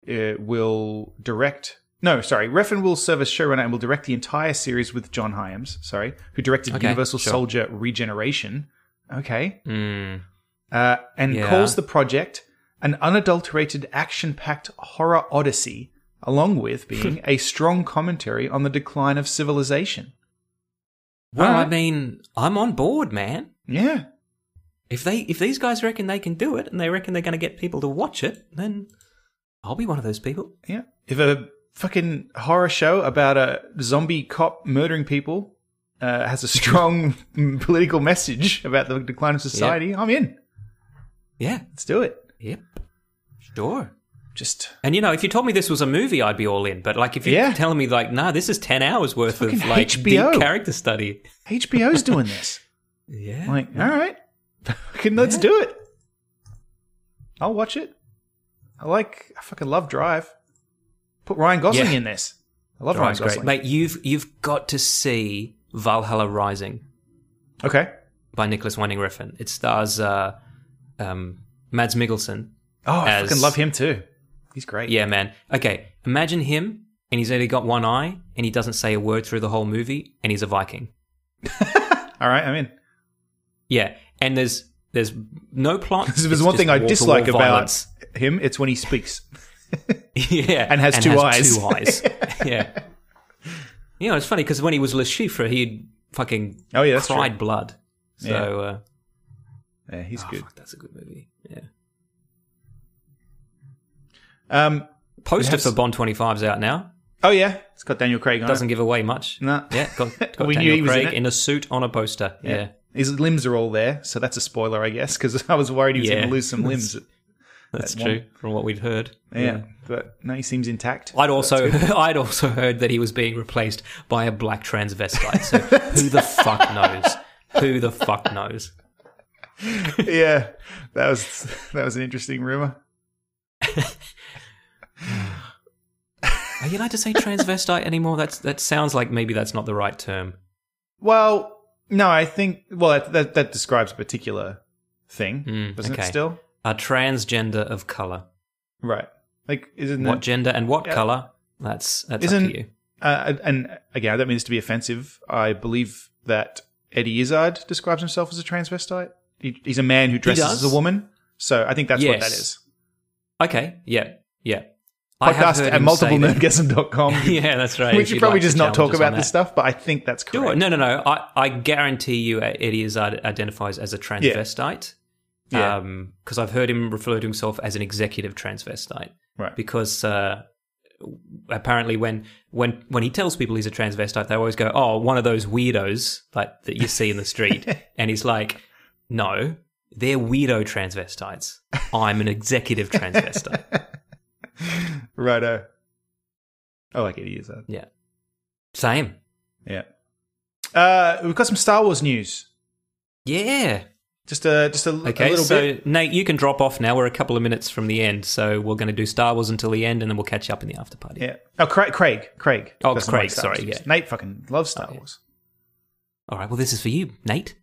will direct... No, sorry. Refn will serve as showrunner and will direct the entire series with John Hyams, who directed Universal Soldier Regeneration. Okay. And calls the project an unadulterated, action-packed horror odyssey, along with being a strong commentary on the decline of civilization. Well, All right. I mean, I'm on board, man. Yeah. If these guys reckon they can do it and they reckon they're going to get people to watch it, then I'll be one of those people. Yeah. If a fucking horror show about a zombie cop murdering people has a strong political message about the decline of society, I'm in. Yeah. Let's do it. Yep. Sure. And if you told me this was a movie, I'd be all in. But like, if you're telling me like, nah, this is 10 hours worth of like HBO. deep character study. HBO's doing this. Yeah. Like, all right, let's do it. I'll watch it. I fucking love Drive. Put Ryan Gosling in this. I love Ryan Gosling. Great. Mate, you've got to see Valhalla Rising. Okay. By Nicholas Winding Refn. It stars Mads Mikkelsen. Oh, I fucking love him too. He's great. Yeah, man. Okay, imagine him, and he's only got one eye, and he doesn't say a word through the whole movie, and he's a Viking. All right, I'm in. Yeah, and there's no plot. There's one thing I dislike about him. It's when he speaks. Yeah, and has two eyes. Yeah. It's funny because when he was Le Chiffre, he fucking cried blood. So yeah, he's good. Fuck, that's a good movie. Yeah. Poster for Bond 25's out now. Oh yeah, it's got Daniel Craig on Doesn't give away much. No. Yeah, got we Daniel knew he was Craig in a suit on a poster. Yeah. His limbs are all there, so that's a spoiler, I guess, because I was worried he was going to lose some limbs. That's true, from what we'd heard. Yeah, but no, he seems intact. I'd also heard that he was being replaced by a black transvestite. So who the fuck knows? Who the fuck knows? Yeah, that was an interesting rumor. Are you allowed to say transvestite anymore? That sounds like maybe that's not the right term. Well, no, I think that describes a particular thing, doesn't it? Still, a transgender of color, right? Like, isn't what gender and what color? That's up to you. And again, I don't mean this to be offensive. I believe that Eddie Izzard describes himself as a transvestite. He's a man who dresses as a woman, so I think that's what that is. Okay, yeah. Podcast at multiplenerdgasm.com. Yeah, that's right. We should probably just not talk about this stuff, but I think that's correct. Sure. No. I guarantee you Eddie Izzard identifies as a transvestite. Yeah. Because I've heard him refer to himself as an executive transvestite. Right. Because apparently when he tells people he's a transvestite, they always go, oh, one of those weirdos like that you see in the street. And he's like, no, they're weirdo transvestites. I'm an executive transvestite. Righto. I like Eddie Izzard. Yeah. Same. Yeah. We've got some Star Wars news. Yeah. Just a little so bit. Nate, you can drop off now. We're a couple of minutes from the end, so we're going to do Star Wars until the end, and then we'll catch up in the after party. Yeah. Oh, Craig. Oh, Craig. Sorry. Yeah. Nate fucking loves Star Wars. All right. Well, this is for you, Nate.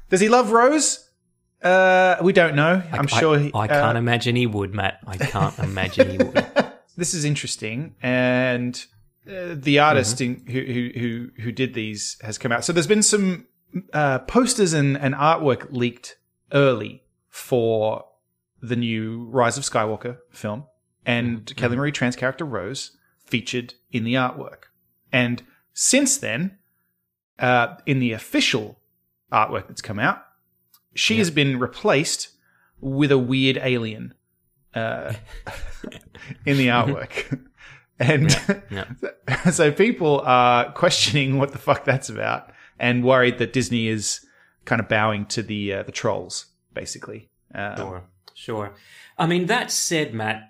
Does he love Rose? We don't know. I'm sure he... I can't imagine he would, Matt. I can't imagine he would. This is interesting, and the artist who did these has come out. So there's been some posters and artwork leaked early for the new Rise of Skywalker film, and Kelly Marie Tran's character Rose featured in the artwork. And since then, in the official artwork that's come out, she has been replaced with a weird alien in the artwork. And so people are questioning what the fuck that's about and worried that Disney is kind of bowing to the trolls, basically. Sure. I mean, that said, Matt,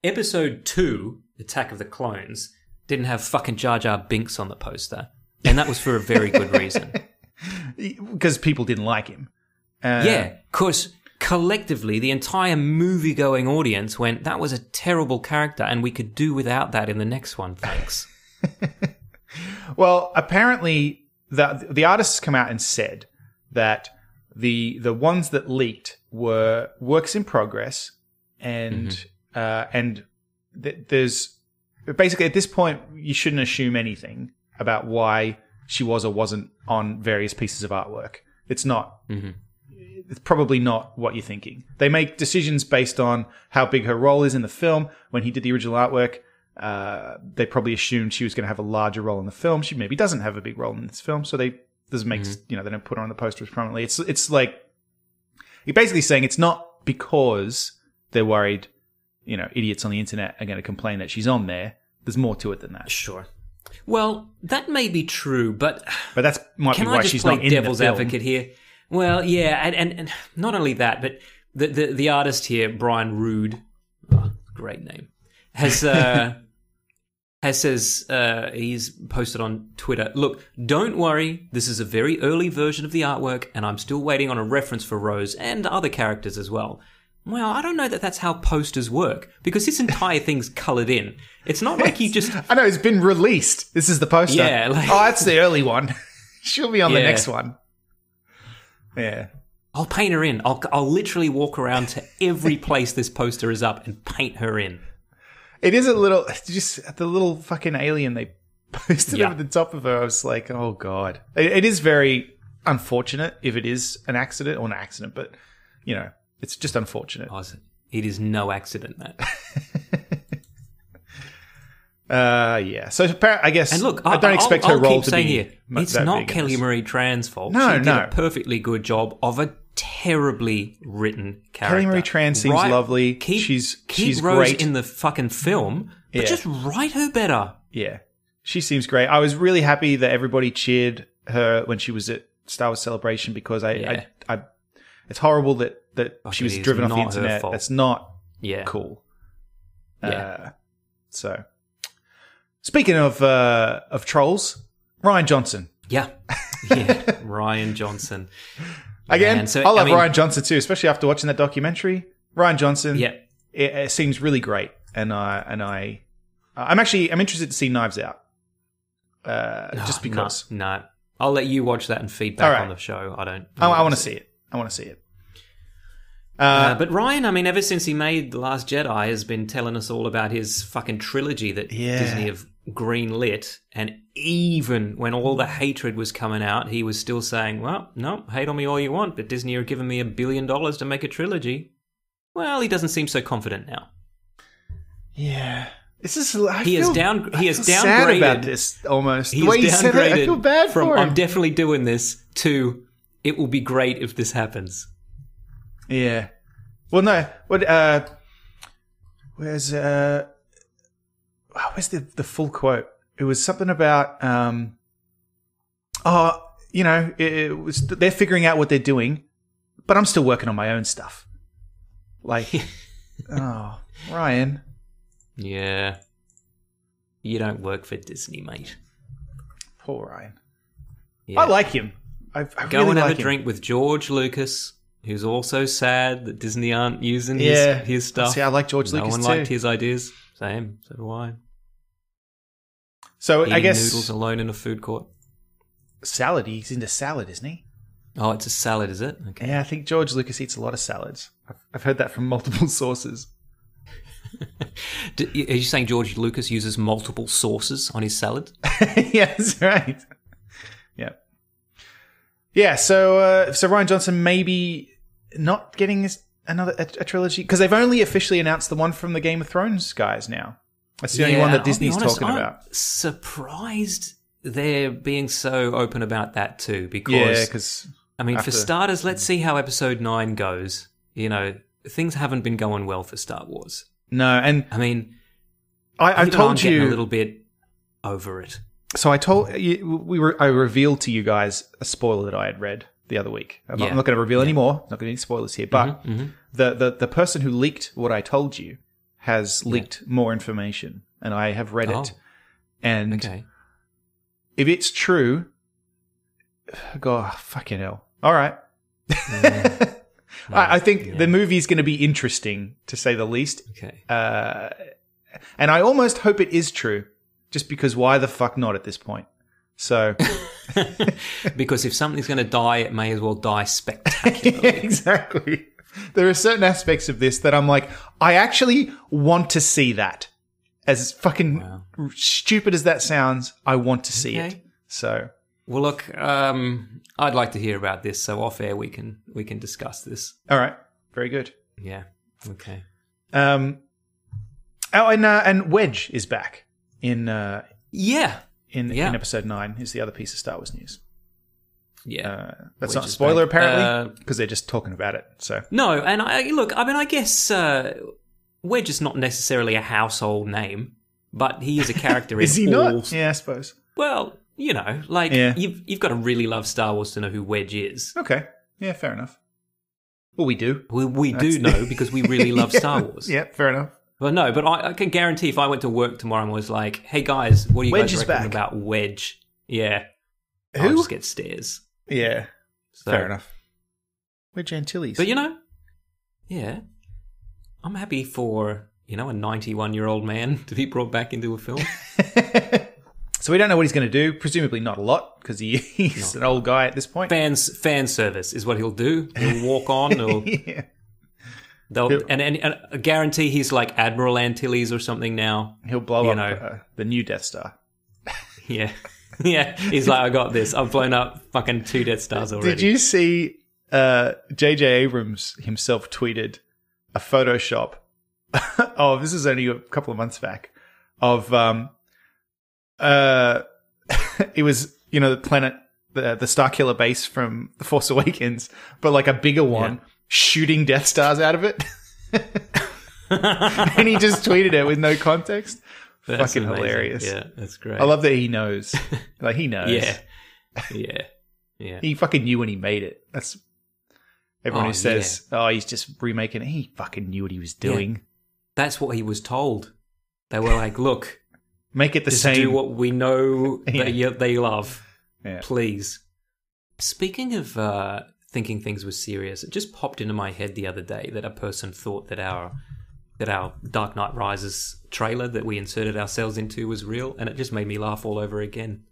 Episode 2, Attack of the Clones, didn't have fucking Jar Jar Binks on the poster. And that was for a very good reason. Because people didn't like him. Because collectively, the entire movie-going audience went, that was a terrible character, and we could do without that in the next one, thanks. Well, apparently, the artists come out and said that the ones that leaked were works in progress, and there's basically at this point you shouldn't assume anything about why she was or wasn't on various pieces of artwork. It's not. It's probably not what you're thinking. They make decisions based on how big her role is in the film. When he did the original artwork, they probably assumed she was going to have a larger role in the film. She maybe doesn't have a big role in this film, so they don't put her on the poster as prominently. It's like you're basically saying it's not because they're worried, idiots on the internet are going to complain that she's on there. There's more to it than that. Sure. Well, that may be true, but that might be why she's not in the film. Can I just play devil's advocate here? Well, yeah, and not only that, but the artist here, Brian Rood, great name, has he's posted on Twitter, look, don't worry, this is a very early version of the artwork, and I'm still waiting on a reference for Rose and other characters as well. Well, I don't know that that's how posters work, because this entire thing's coloured in. It's not like you just... I know, it's been released. This is the poster. Yeah. That's the early one. She'll be on the next one. Yeah. I'll paint her in. I'll literally walk around to every place this poster is up and paint her in. It is a little... Just the little fucking alien they posted over the top of her. I was like, oh, God. It is very unfortunate if it is an accident, or an accident, but, it's just unfortunate. Oh, it is no accident, that. Yeah. So I guess, and look, I don't expect her role to be here. It's not Kelly Marie Tran's fault. No, she did a perfectly good job of a terribly written character. Kelly Marie Tran seems lovely. Keep she's Rose great in the fucking film, but just write her better. Yeah, she seems great. I was really happy that everybody cheered her when she was at Star Wars Celebration, because I it's horrible that she was driven off the internet. That's not cool. Yeah. So, speaking of trolls, Ryan Johnson. Yeah, Ryan Johnson. Again, man, so, I love Ryan Johnson too, especially after watching that documentary. Ryan Johnson, it seems really great, and I'm interested to see Knives Out, just because. No, I'll let you watch that and feedback on the show. I don't. I want to see it. I want to see it. But Ryan, I mean, ever since he made The Last Jedi, has been telling us all about his fucking trilogy that Disney have greenlit, and even when all the hatred was coming out, he was still saying, well, no, hate on me all you want, but Disney are giving me $1 billion to make a trilogy. Well, he doesn't seem so confident now. Yeah. This is, he has downgraded sad about this almost. The way he said it, I feel bad for him. I'm definitely doing this to it will be great if this happens. Yeah. Well, no. What? Where's the full quote? It was something about it was they're figuring out what they're doing, but I'm still working on my own stuff. Like, oh, Ryan. Yeah. You don't work for Disney, mate. Poor Ryan. Yeah. I like him. I Go really and have like a drink with George Lucas, who's also sad that Disney aren't using his stuff. See, I like George Lucas too. No one liked his ideas. Same. So do I. So eating I guess noodles alone in a food court. Salad. He's into salad, isn't he? Oh, it's a salad, is it? Okay. Yeah, I think George Lucas eats a lot of salads. I've heard that from multiple sources. Are you saying George Lucas uses multiple sauces on his salad? Yeah, that's right. Yeah. Yeah, so Ryan Johnson maybe not getting a trilogy, because they've only officially announced the one from the Game of Thrones guys now. That's the only one that Disney's talking about. I'm surprised they're being so open about that too, because I mean, for starters, let's see how Episode 9 goes. Things haven't been going well for Star Wars. No, and I mean, I told you a little bit over it. So I told you, I revealed to you guys a spoiler that I had read the other week. I'm not going to reveal any more. Not going to any spoilers here. But the person who leaked what I told you has leaked more information, and I have read it. And if it's true, God, fucking hell. All right. I think the movie is going to be interesting, to say the least. Okay. And I almost hope it is true, just because why the fuck not at this point? So, because if something's going to die, it may as well die spectacularly. Exactly. There are certain aspects of this that I'm like, I actually want to see that. As fucking stupid as that sounds, I want to see it. So, well, look, I'd like to hear about this. So off air, we can discuss this. All right. Very good. Yeah. Okay. Oh, and Wedge is back in episode 9 is the other piece of Star Wars news. Yeah. That's Wedge not a is spoiler, back. apparently, because they're just talking about it. So No, and I guess Wedge is not necessarily a household name, but he is a character is in he all... not? Yeah, I suppose. Well, you've got to really love Star Wars to know who Wedge is. Okay. Yeah, fair enough. Well, we do. We do know because we really love Star Wars. Yeah, fair enough. But no, but I can guarantee if I went to work tomorrow and was like, hey guys, what do you Wedge guys is reckon back. about Wedge? Yeah. Who? I'll just get stares. Yeah, So- fair enough. Wedge Antilles. But yeah, I'm happy for, a 91-year-old man to be brought back into a film. So we don't know what he's going to do. Presumably not a lot, because he's an old guy at this point. Fan service is what he'll do. He'll walk on. Yeah. And I guarantee he's like Admiral Antilles or something now. He'll blow up the new Death Star. Yeah. Yeah. He's like, I got this. I've blown up fucking 2 Death Stars already. Did you see J.J. Abrams himself tweeted a Photoshop? This is only a couple of months back. Of it was the planet, the Starkiller base from The Force Awakens, but like a bigger one shooting Death Stars out of it. And he just tweeted it with no context. That's fucking amazing. hilarious. Yeah, that's great. I love that he knows. Like, he knows. Yeah. He fucking knew when he made it. That's everyone who says, he's just remaking it. He fucking knew what he was doing. Yeah. That's what he was told. They were like, look, make it the just same. do what we know that they love. Yeah. Please. Speaking of thinking things were serious, it just popped into my head the other day that a person thought that our Dark Knight Rises trailer that we inserted ourselves into was real, and it just made me laugh all over again.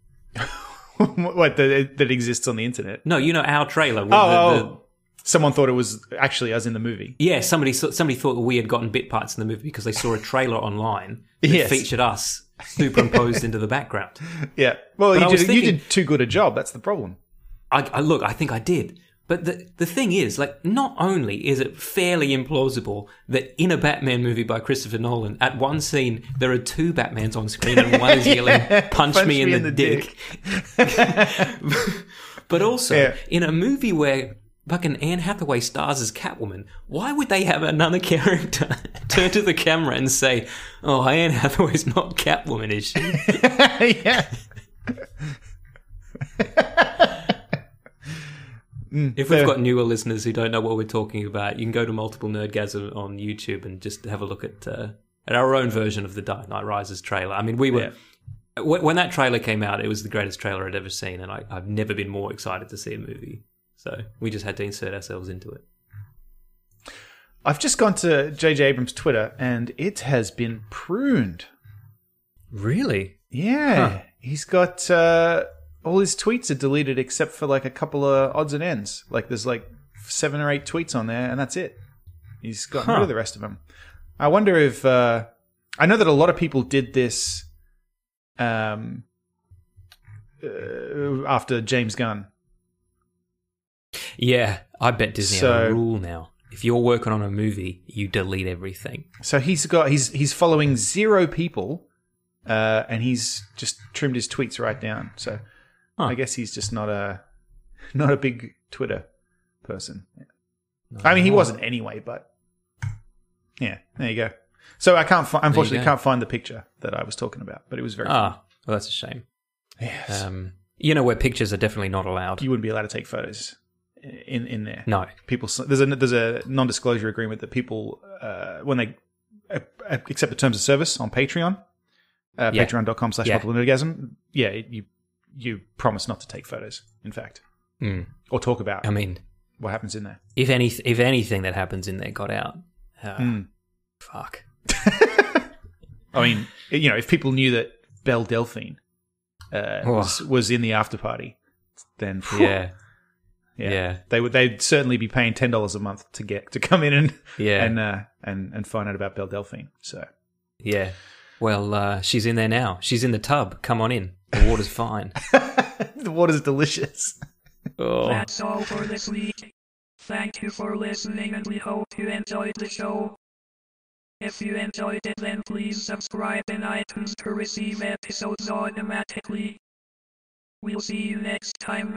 What, that exists on the internet? No, our trailer. Someone thought it was actually us in the movie. Yeah, somebody thought that we had gotten bit parts in the movie because they saw a trailer online that featured us superimposed into the background. Yeah. Well, But you did too good a job. That's the problem. I think I did. But the thing is, like, not only is it fairly implausible that in a Batman movie by Christopher Nolan, at one scene, there are 2 Batmans on screen and one is yelling, punch me in the dick. But also, in a movie where fucking Anne Hathaway stars as Catwoman, why would they have another character turn to the camera and say, oh, Anne Hathaway's not Catwoman, is she? Yeah. If we've got newer listeners who don't know what we're talking about, you can go to Multiple Nerdgasm on YouTube and just have a look at our own version of the Dark Knight Rises trailer. I mean, we were when that trailer came out, it was the greatest trailer I'd ever seen, and I've never been more excited to see a movie. So we just had to insert ourselves into it. I've just gone to J.J. Abrams' Twitter, and it has been pruned. Really? Yeah. Huh. He's got... all his tweets are deleted except for like a couple of odds and ends. Like there's like 7 or 8 tweets on there, and that's it. He's gotten rid of the rest of them. I wonder if I know that a lot of people did this after James Gunn. Yeah, I bet Disney have a rule now. If you're working on a movie, you delete everything. So he's following 0 people, and he's just trimmed his tweets right down. So. I guess he's just not a big Twitter person. Yeah. I mean, he wasn't anyway, but yeah, there you go. So I unfortunately can't find the picture that I was talking about, but it was very funny. Well, that's a shame. Yes. Where pictures are definitely not allowed. You wouldn't be allowed to take photos in there. No. People, there's a non-disclosure agreement that people, when they accept the terms of service on Patreon, patreon.com/multiplenerdgasm, you promise not to take photos, in fact. Or talk about what happens in there. If anything that happens in there got out, fuck. I mean, if people knew that Belle Delphine was in the after party, then they'd certainly be paying $10 a month to come in and find out about Belle Delphine. So yeah, well, she's in there now. She's in the tub. Come on in. The water's fine. The water's delicious. That's all for this week. Thank you for listening, and we hope you enjoyed the show. If you enjoyed it, then please subscribe in iTunes to receive episodes automatically. We'll see you next time.